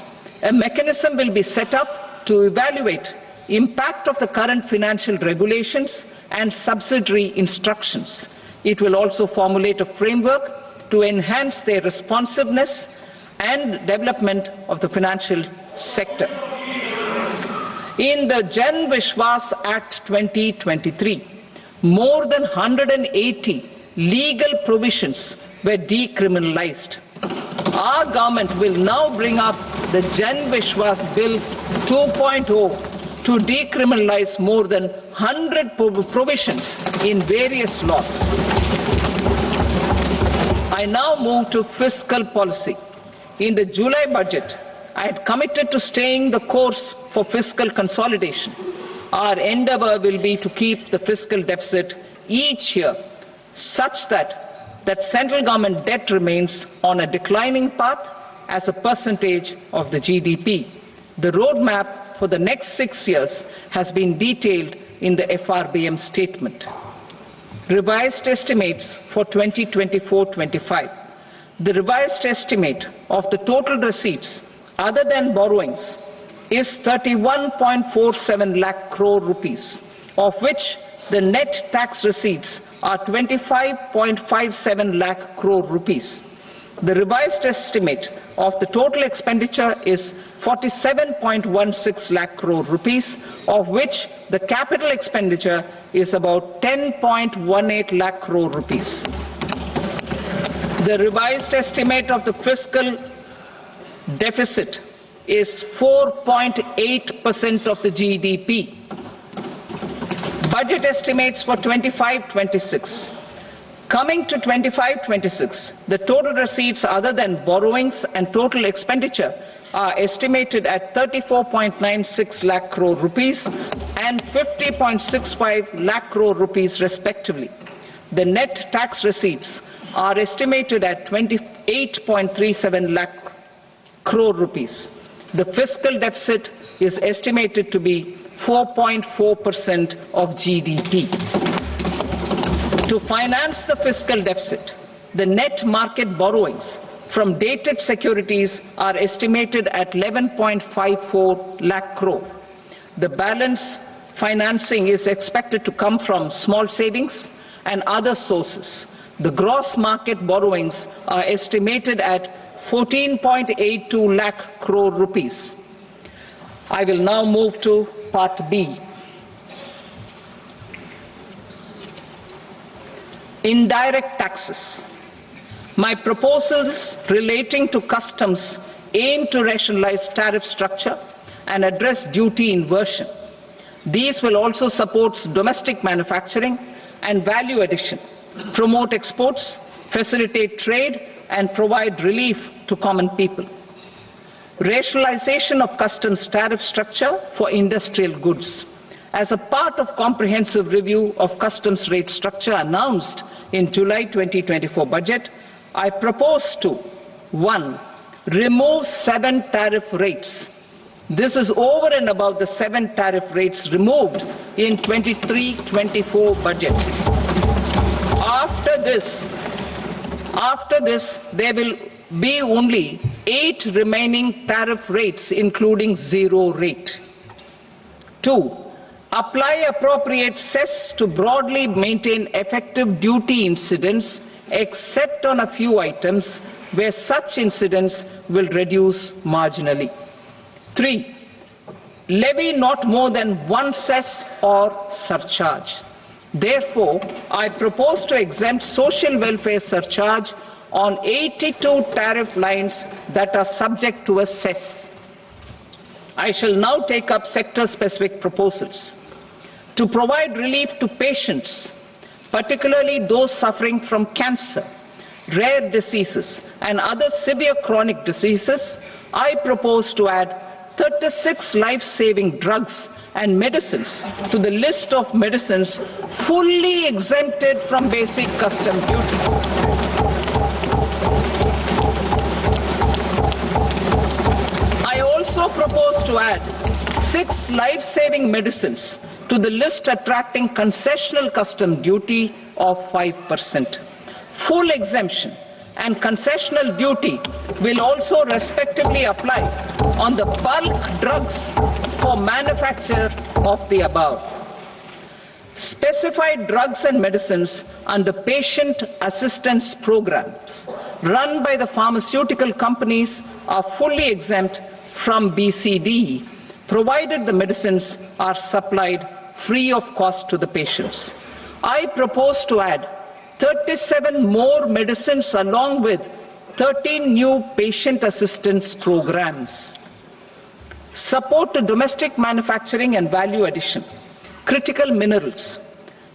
a mechanism will be set up to evaluate impact of the current financial regulations and subsidiary instructions. It will also formulate a framework to enhance their responsiveness and development of the financial sector. In the Jan Vishwas Act 2023, more than 180 legal provisions were decriminalized. Our government will now bring up the Jan Vishwas Bill 2.0 to decriminalize more than 100 provisions in various laws. I now move to fiscal policy. In the July budget, I had committed to staying the course for fiscal consolidation. Our endeavor will be to keep the fiscal deficit each year such that central government debt remains on a declining path as a percentage of the GDP. The roadmap for the next 6 years has been detailed in the FRBM statement. Revised estimates for 2024-25. The revised estimate of the total receipts other than borrowings is 31.47 lakh crore rupees, of which the net tax receipts are 25.57 lakh crore rupees. The revised estimate of the total expenditure is 47.16 lakh crore rupees, of which the capital expenditure is about 10.18 lakh crore rupees. The revised estimate of the fiscal deficit is 4.8% of the GDP. Budget estimates for 25-26. Coming to 25-26, the total receipts other than borrowings and total expenditure are estimated at 34.96 lakh crore rupees and 50.65 lakh crore rupees respectively. The net tax receipts are estimated at 28.37 lakh crore rupees. The fiscal deficit is estimated to be 4.4% of GDP. To finance the fiscal deficit, the net market borrowings from dated securities are estimated at 11.54 lakh crore. The balance financing is expected to come from small savings and other sources. The gross market borrowings are estimated at 14.82 lakh crore rupees. I will now move to Part B. Indirect taxes. My proposals relating to customs aim to rationalize tariff structure and address duty inversion. These will also support domestic manufacturing and value addition, promote exports, facilitate trade, and provide relief to common people. Rationalization of customs tariff structure for industrial goods. As a part of comprehensive review of customs rate structure announced in July 2024 budget, I propose to 1. Remove 7 tariff rates. This is over and above the 7 tariff rates removed in 23-24 budget. After this, there will be only 8 remaining tariff rates, including 0 rate. 2. Apply appropriate cess to broadly maintain effective duty incidence, except on a few items where such incidence will reduce marginally. 3. Levy not more than 1 cess or surcharge. Therefore, I propose to exempt social welfare surcharge on 82 tariff lines that are subject to a cess. I shall now take up sector-specific proposals. To provide relief to patients, particularly those suffering from cancer, rare diseases, and other severe chronic diseases, I propose to add 36 life-saving drugs and medicines to the list of medicines fully exempted from basic custom duty. I also propose to add 6 life-saving medicines to the list attracting concessional custom duty of 5%. Full exemption and concessional duty will also respectively apply on the bulk drugs for manufacture of the above. Specified drugs and medicines under patient assistance programs run by the pharmaceutical companies are fully exempt from BCD, provided the medicines are supplied free of cost to the patients. I propose to add 37 more medicines along with 13 new patient assistance programs. Support to domestic manufacturing and value addition. Critical minerals.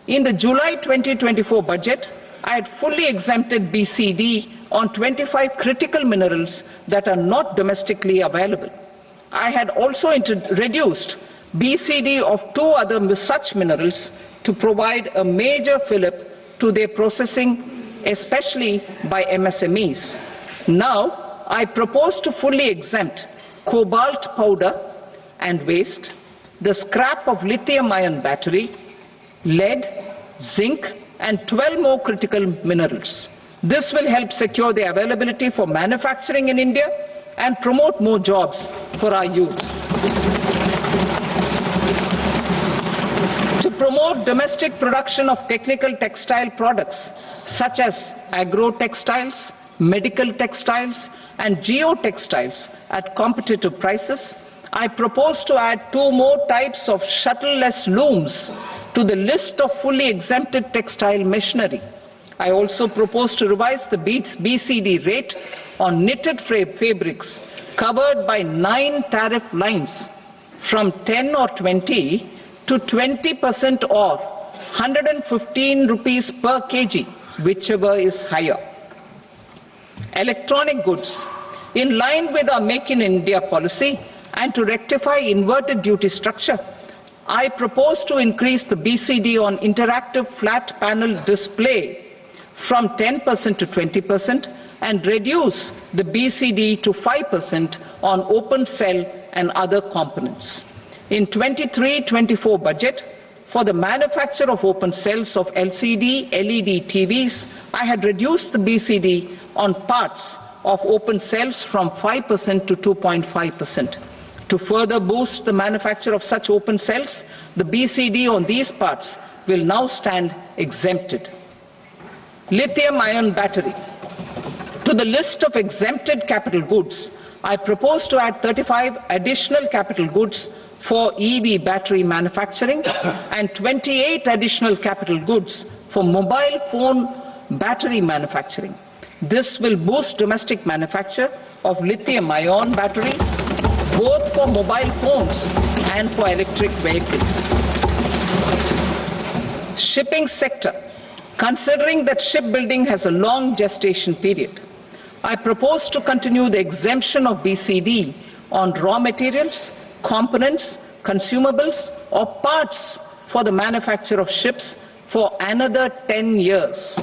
In the July 2024 budget, I had fully exempted BCD on 25 critical minerals that are not domestically available. I had also reduced BCD of 2 other such minerals to provide a major fillip to their processing, especially by MSMEs. Now, I propose to fully exempt cobalt powder and waste, the scrap of lithium-ion battery, lead, zinc, and 12 more critical minerals. This will help secure the availability for manufacturing in India and promote more jobs for our youth. To promote domestic production of technical textile products such as agro-textiles, medical textiles, and geotextiles at competitive prices, I propose to add 2 more types of shuttle-less looms to the list of fully exempted textile machinery. I also propose to revise the BCD rate on knitted fabrics covered by 9 tariff lines from 10 or 20 to 20% or 115 rupees per kg, whichever is higher. Electronic goods. In line with our Make in India policy and to rectify inverted duty structure, I propose to increase the BCD on interactive flat panel display from 10% to 20% and reduce the BCD to 5% on open cell and other components. In 23-24 budget, for the manufacture of open cells of LCD, LED TVs, I had reduced the BCD on parts of open cells from 5% to 2.5%. To further boost the manufacture of such open cells, the BCD on these parts will now stand exempted. Lithium-ion battery. To the list of exempted capital goods, I propose to add 35 additional capital goods for EV battery manufacturing and 28 additional capital goods for mobile phone battery manufacturing. This will boost domestic manufacture of lithium-ion batteries, both for mobile phones and for electric vehicles. Shipping sector. Considering that shipbuilding has a long gestation period, I propose to continue the exemption of BCD on raw materials, components, consumables, or parts for the manufacture of ships for another 10 years.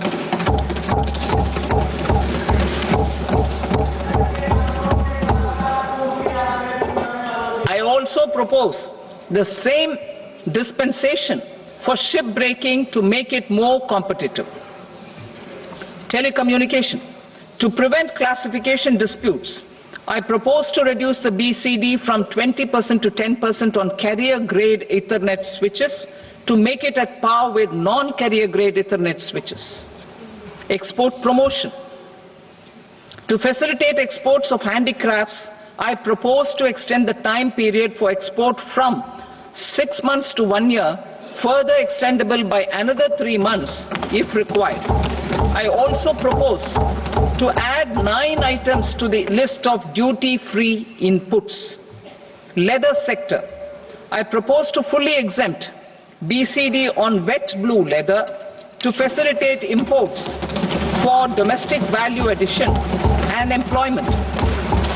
I also propose the same dispensation for shipbreaking to make it more competitive. Telecommunication. To prevent classification disputes, I propose to reduce the BCD from 20% to 10% on carrier-grade Ethernet switches to make it at par with non-carrier-grade Ethernet switches. Export promotion. To facilitate exports of handicrafts, I propose to extend the time period for export from 6 months to 1 year, further extendable by another 3 months if required. I also propose to add 9 items to the list of duty-free inputs. Leather sector. I propose to fully exempt BCD on wet blue leather to facilitate imports for domestic value addition and employment.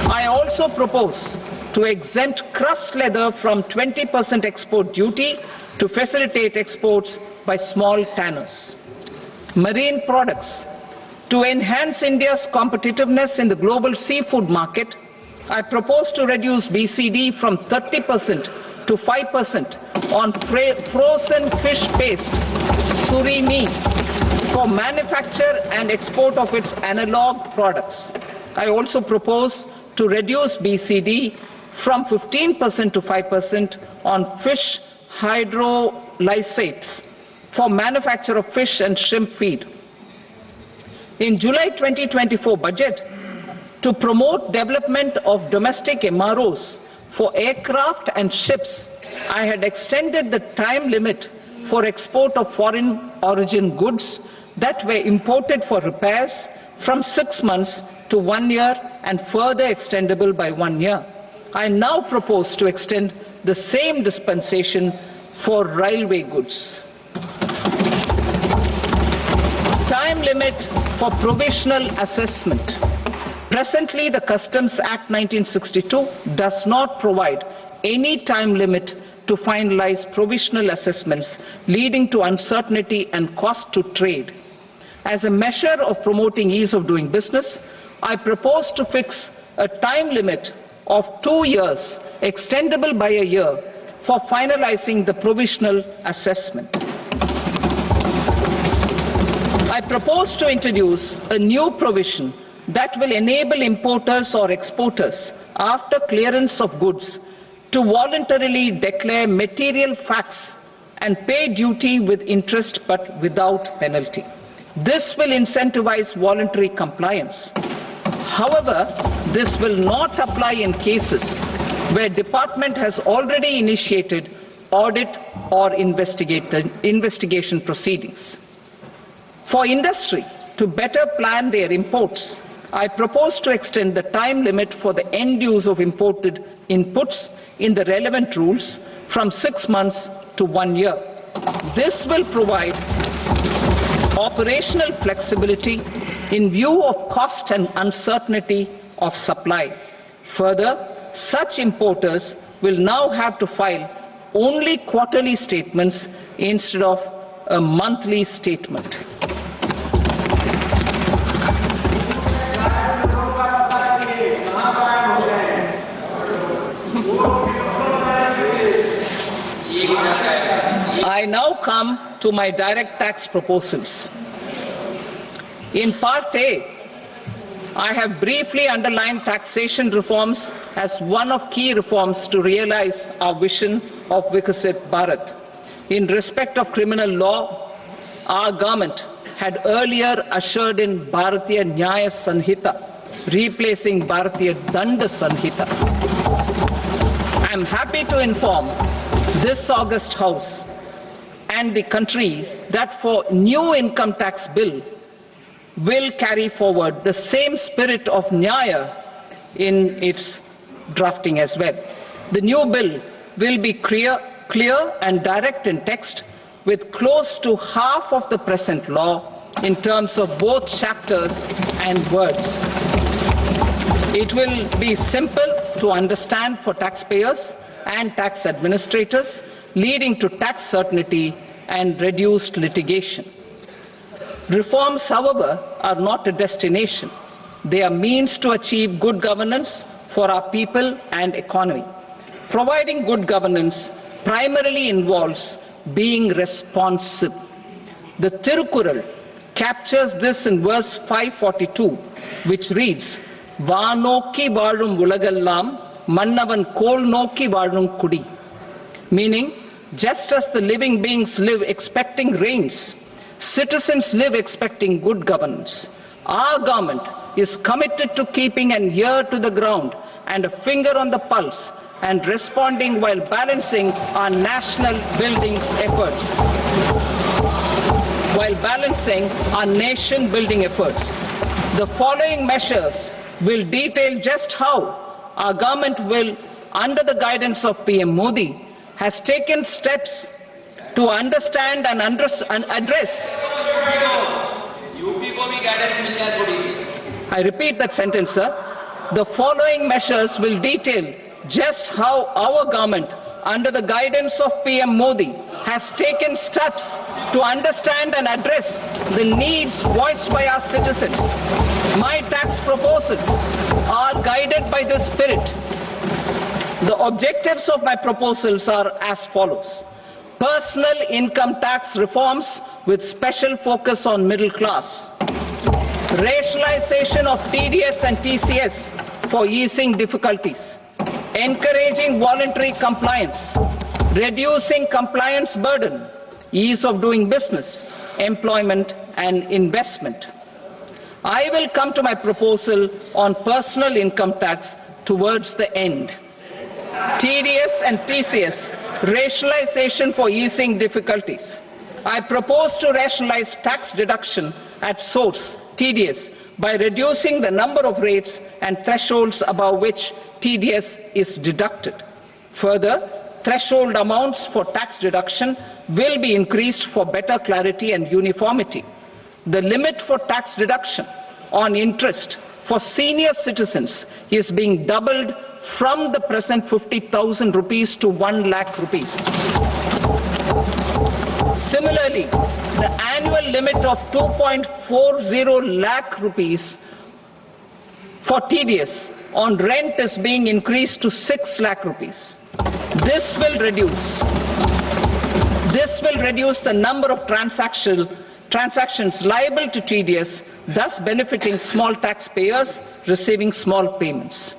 I also propose to exempt crust leather from 20% export duty to facilitate exports by small tanners. Marine products. To enhance India's competitiveness in the global seafood market, I propose to reduce BCD from 30% to 5% on frozen fish paste, surimi, for manufacture and export of its analog products. I also propose to reduce BCD from 15% to 5% on fish hydrolysates for manufacture of fish and shrimp feed. In July 2024 budget, to promote development of domestic MROs for aircraft and ships, I had extended the time limit for export of foreign origin goods that were imported for repairs from 6 months to 1 year and further extendable by 1 year. I now propose to extend the same dispensation for railway goods. Time limit for provisional assessment. Presently, the Customs Act 1962 does not provide any time limit to finalize provisional assessments, leading to uncertainty and cost to trade. As a measure of promoting ease of doing business, I propose to fix a time limit of 2 years, extendable by a year, for finalizing the provisional assessment. I propose to introduce a new provision that will enable importers or exporters, after clearance of goods, to voluntarily declare material facts and pay duty with interest but without penalty. This will incentivize voluntary compliance. However, this will not apply in cases where department has already initiated audit or investigation proceedings. For industry to better plan their imports, I propose to extend the time limit for the end use of imported inputs in the relevant rules from 6 months to 1 year. This will provide operational flexibility in view of cost and uncertainty of supply. Further, such importers will now have to file only quarterly statements instead of a monthly statement. I now come to my direct tax proposals. In Part A, I have briefly underlined taxation reforms as one of key reforms to realize our vision of Vikasit Bharat. In respect of criminal law, our government had earlier ushered in Bharatiya Nyaya Sanhita, replacing Bharatiya Danda Sanhita. I am happy to inform this august House and the country that for new income tax bill will carry forward the same spirit of Nyaya in its drafting as well. The new bill will be clear and direct in text, with close to half of the present law in terms of both chapters and words. It will be simple to understand for taxpayers and tax administrators, leading to tax certainty and reduced litigation. Reforms, however, are not a destination. They are means to achieve good governance for our people and economy. Providing good governance primarily involves being responsive. The Tirukural captures this in verse 542, which reads, "Vaanokki vaazhum ulagallam, mannavan kol nokki vaazhum kudi," meaning, just as the living beings live expecting rains, citizens live expecting good governance. Our government is committed to keeping an ear to the ground and a finger on the pulse and responding while balancing our national building efforts. The following measures will detail just how our government will, under the guidance of PM Modi, has taken steps to understand and address. I repeat that sentence, sir. The following measures will detail just how our government, under the guidance of PM Modi, has taken steps to understand and address the needs voiced by our citizens. My tax proposals are guided by this spirit. The objectives of my proposals are as follows. Personal income tax reforms with special focus on middle class. Rationalization of TDS and TCS for easing difficulties. Encouraging voluntary compliance. Reducing compliance burden. Ease of doing business, employment and investment. I will come to my proposal on personal income tax towards the end. TDS and TCS, rationalization for easing difficulties. I propose to rationalize tax deduction at source, TDS, by reducing the number of rates and thresholds above which TDS is deducted. Further, threshold amounts for tax deduction will be increased for better clarity and uniformity. The limit for tax deduction on interest for senior citizens is being doubled from the present 50,000 rupees to 1 lakh rupees. Similarly, the annual limit of 2.40 lakh rupees for TDS on rent is being increased to 6 lakh rupees. This will reduce the number of transactions liable to TDS, thus benefiting small taxpayers receiving small payments.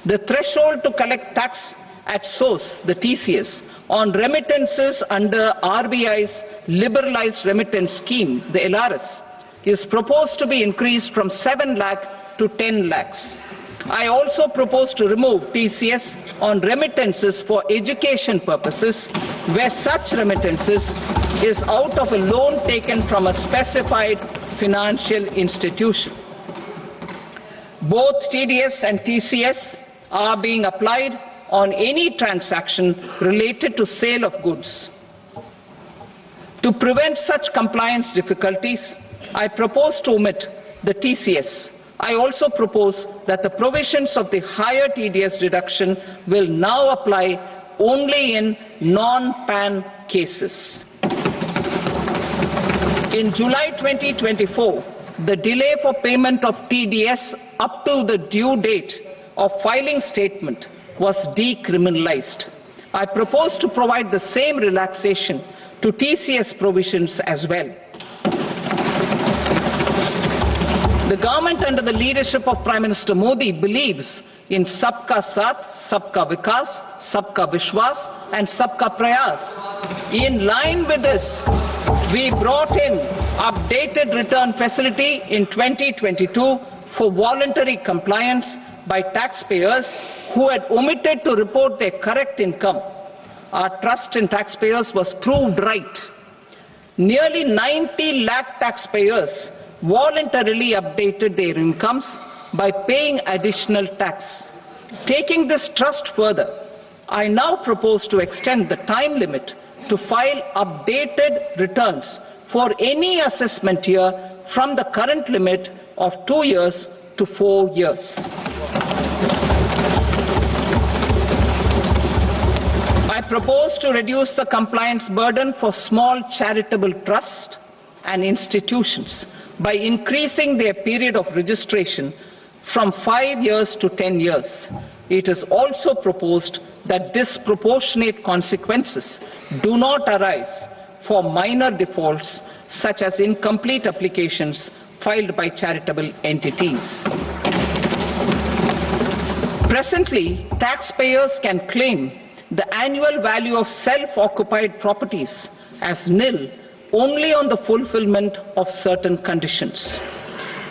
The threshold to collect tax at source, the TCS, on remittances under RBI's liberalized remittance scheme, the LRS, is proposed to be increased from 7 lakh to 10 lakhs. I also propose to remove TCS on remittances for education purposes, where such remittances is out of a loan taken from a specified financial institution. Both TDS and TCS are being applied on any transaction related to sale of goods. To prevent such compliance difficulties, I propose to omit the TCS. I also propose that the provisions of the higher TDS deduction will now apply only in non-PAN cases. In July 2024, the delay for payment of TDS up to the due date of filing statement was decriminalized. I propose to provide the same relaxation to TCS provisions as well. The government under the leadership of Prime Minister Modi believes in Sabka Saath, Sabka Vikas, Sabka Vishwas and Sabka Prayas. In line with this, we brought in updated return facility in 2022 for voluntary compliance by taxpayers who had omitted to report their correct income. Our trust in taxpayers was proved right. Nearly 90 lakh taxpayers voluntarily updated their incomes by paying additional tax. Taking this trust further, I now propose to extend the time limit to file updated returns for any assessment year from the current limit of 2 years to 4 years. I propose to reduce the compliance burden for small charitable trusts and institutions by increasing their period of registration from 5 years to 10 years. It is also proposed that disproportionate consequences do not arise for minor defaults such as incomplete applications filed by charitable entities. Presently, taxpayers can claim the annual value of self-occupied properties as nil only on the fulfillment of certain conditions.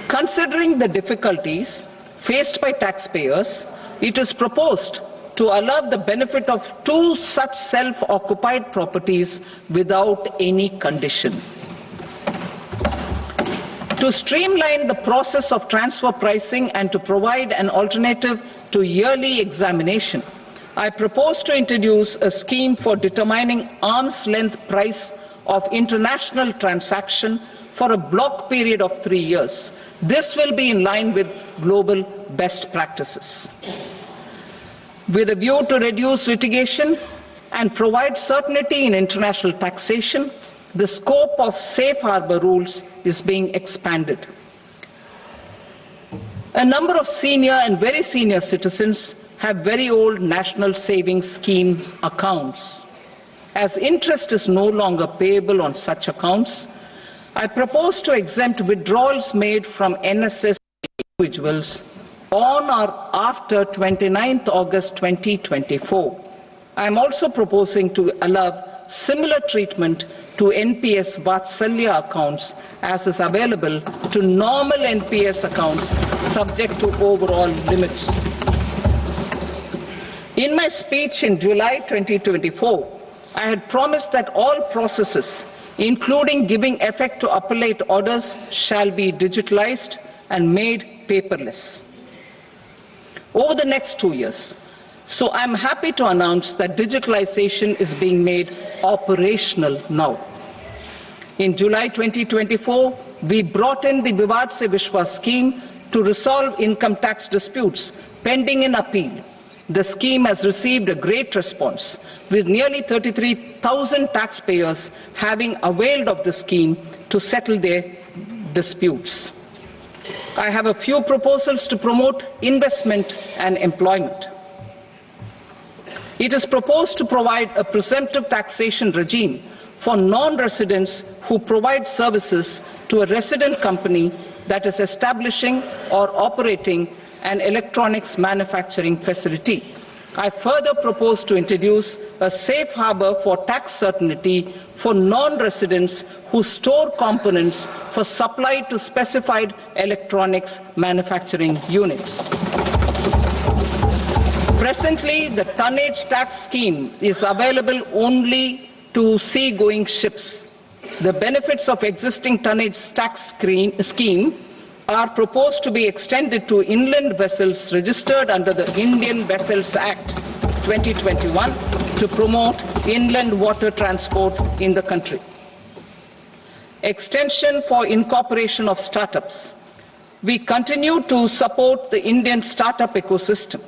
Considering the difficulties faced by taxpayers, it is proposed to allow the benefit of 2 such self-occupied properties without any condition. To streamline the process of transfer pricing and to provide an alternative to yearly examination, I propose to introduce a scheme for determining arm's length price of international transaction for a block period of 3 years. This will be in line with global best practices. With a view to reduce litigation and provide certainty in international taxation, the scope of safe harbor rules is being expanded. A number of senior and very senior citizens have very old national savings schemes accounts. As interest is no longer payable on such accounts, I propose to exempt withdrawals made from NSS individuals on or after 29th August 2024. I am also proposing to allow similar treatment to NPS Vatsalya accounts as is available to normal NPS accounts subject to overall limits. In my speech in July 2024, I had promised that all processes, including giving effect to appellate orders, shall be digitalized and made paperless over the next 2 years. So I'm happy to announce that digitalization is being made operational now. In July 2024, we brought in the Vivad Se Vishwas scheme to resolve income tax disputes pending in appeal. The scheme has received a great response, with nearly 33,000 taxpayers having availed of the scheme to settle their disputes. I have a few proposals to promote investment and employment. It is proposed to provide a presumptive taxation regime for non-residents who provide services to a resident company that is establishing or operating an electronics manufacturing facility. I further propose to introduce a safe harbor for tax certainty for non-residents who store components for supply to specified electronics manufacturing units. Presently, the tonnage tax scheme is available only to sea-going ships. The benefits of existing tonnage tax scheme are proposed to be extended to inland vessels registered under the Indian Vessels Act 2021 to promote inland water transport in the country. Extension for incorporation of startups. We continue to support the Indian startup ecosystem.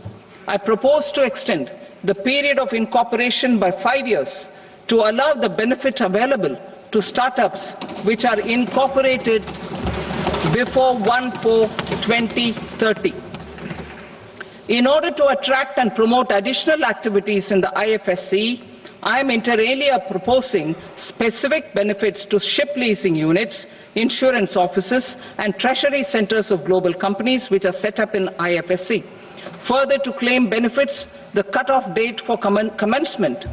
I propose to extend the period of incorporation by 5 years to allow the benefit available to startups which are incorporated before 1/4/2030. In order to attract and promote additional activities in the IFSCE, I am inter alia proposing specific benefits to ship leasing units, insurance offices, and treasury centers of global companies which are set up in IFSC. Further, to claim benefits, the cut-off date for commencement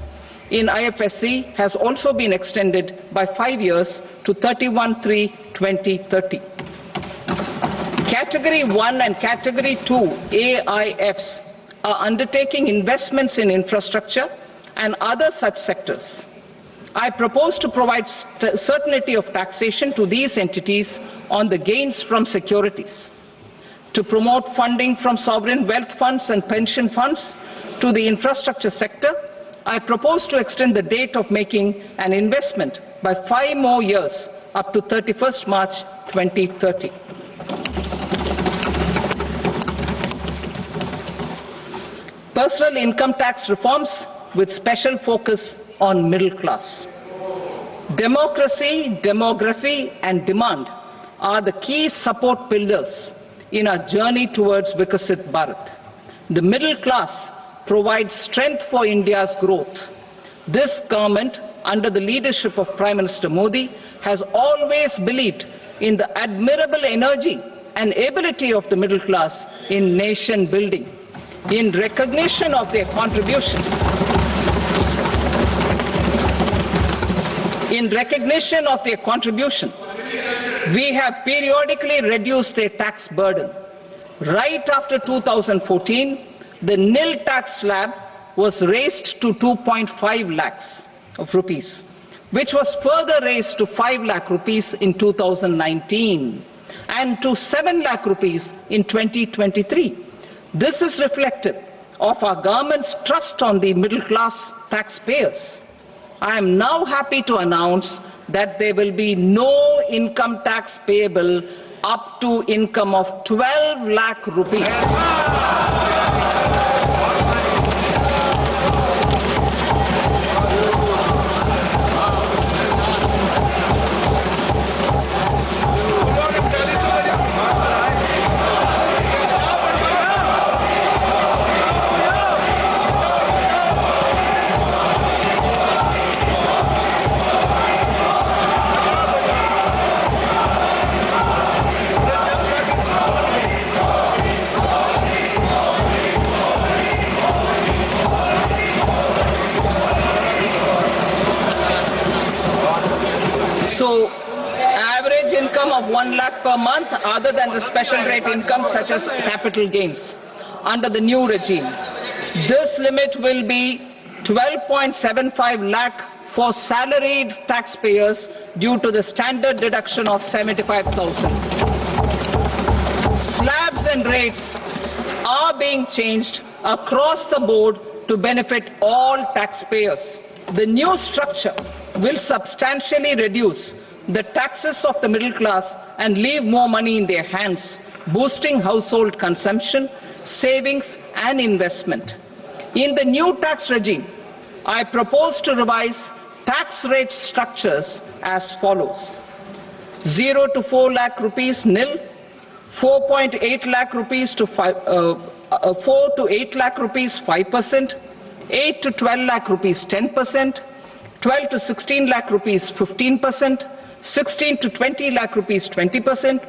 in IFSC has also been extended by 5 years to 31/3/2030. Category 1 and Category 2 AIFs are undertaking investments in infrastructure and other such sectors. I propose to provide certainty of taxation to these entities on the gains from securities, to promote funding from sovereign wealth funds and pension funds to the infrastructure sector. I propose to extend the date of making an investment by 5 more years up to 31st March 2030. Personal income tax reforms with special focus on middle class. Democracy, demography, and demand are the key support pillars in our journey towards Vikasit Bharat. The middle class provides strength for India's growth. This government, under the leadership of Prime Minister Modi, has always believed in the admirable energy and ability of the middle class in nation building. In recognition of their contribution, we have periodically reduced their tax burden. Right after 2014, the nil tax slab was raised to 2.5 lakhs of rupees, which was further raised to 5 lakh rupees in 2019 and to 7 lakh rupees in 2023. This is reflective of our government's trust on the middle class taxpayers. I am now happy to announce that there will be no income tax payable up to income of 12 lakh rupees. So, average income of 1 lakh per month, other than the special rate income such as capital gains, under the new regime. This limit will be 12.75 lakh for salaried taxpayers due to the standard deduction of 75,000. Slabs and rates are being changed across the board to benefit all taxpayers. The new structure will substantially reduce the taxes of the middle class and leave more money in their hands, boosting household consumption, savings, and investment. In the new tax regime, I propose to revise tax rate structures as follows: 0 to 4 lakh rupees nil, 4.8 lakh rupees to 4 to 8 lakh rupees 5%, 8 to 12 lakh rupees 10%, 12 to 16 lakh rupees 15%, 16 to 20 lakh rupees 20%,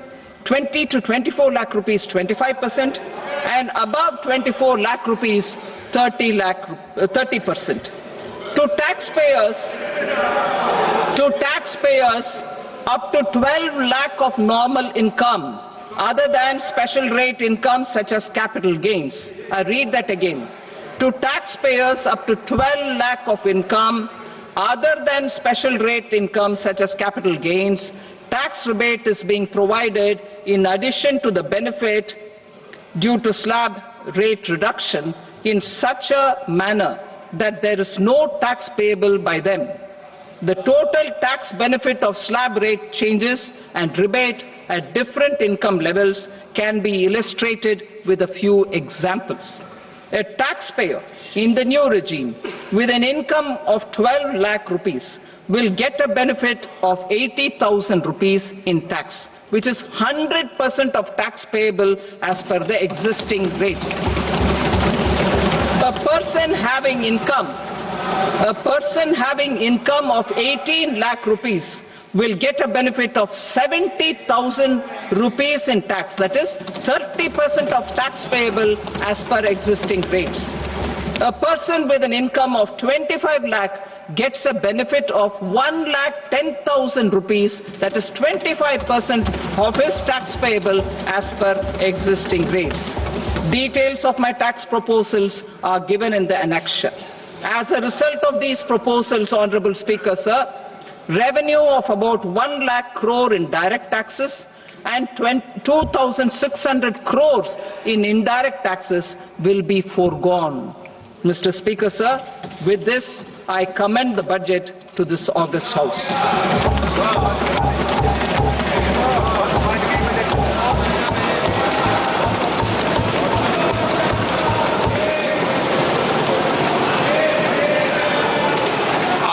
20 to 24 lakh rupees 25%, and above 24 lakh rupees 30%. To taxpayers up to 12 lakh of normal income, other than special rate income such as capital gains. I read that again. To taxpayers up to 12 lakh of income, other than special rate income such as capital gains, tax rebate is being provided in addition to the benefit due to slab rate reduction in such a manner that there is no tax payable by them. The total tax benefit of slab rate changes and rebate at different income levels can be illustrated with a few examples. A taxpayer in the new regime with an income of 12 lakh rupees will get a benefit of 80,000 rupees in tax, which is 100% of tax payable as per the existing rates. A person having income A person having income of 18 lakh rupees will get a benefit of 70,000 rupees in tax. That is 30% of tax payable as per existing rates. A person with an income of 25 lakh gets a benefit of 1,10,000 rupees, that is 25% of his tax payable as per existing rates. Details of my tax proposals are given in the annexure. As a result of these proposals, Honorable Speaker, sir, revenue of about 1 lakh crore in direct taxes and 2,600 crores in indirect taxes will be foregone. Mr. Speaker, sir, with this, I commend the budget to this august House.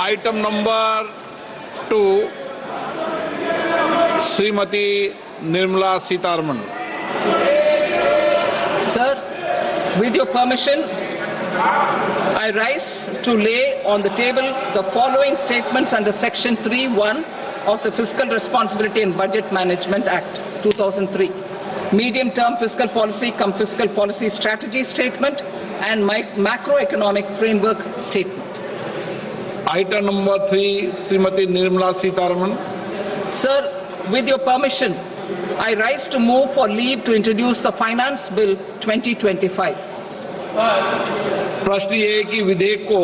Item number 2, Srimati Nirmala Sitharaman. Sir, with your permission, I rise to lay on the table the following statements under Section 3(1) of the Fiscal Responsibility and Budget Management Act 2003. Medium-term fiscal policy cum fiscal policy strategy statement and macroeconomic framework statement. Item number 3, Srimati Nirmala Sitharaman. Sir, with your permission, I rise to move for leave to introduce the Finance Bill 2025. प्रश्न ये है कि विधेयक को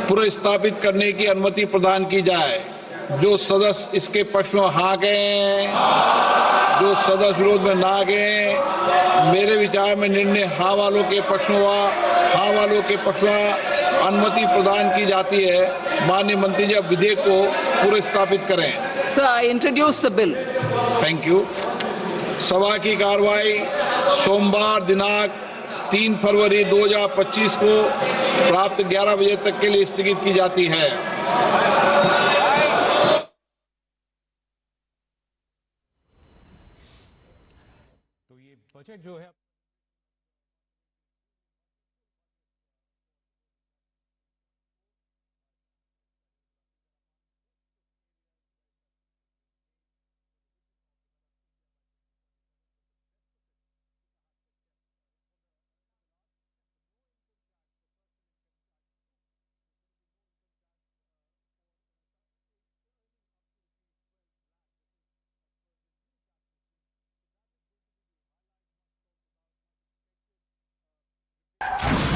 पुनर्स्थापित करने की अनुमति प्रदान की जाए। जो सदस्य इसके पक्ष में हाँ गए, जो सदस्य विरोध में ना गए, मेरे विचार में निर्णय हाँ वालों के पक्ष में हुआ। हाँ वालों के पक्ष में अनुमति प्रदान की जाती है। माननीय मंत्री जी अब विधेयक को पुनर्स्थापित करें। Sir, I introduce the bill. Thank you. सभा की कार्रवाई सोमवार दिनांक 3 फरवरी 2025 को प्राप्त 11 बजे तक के लिए स्थगित की जाती है। तो ये बजट जो है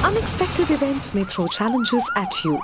Unexpected events may throw challenges at you.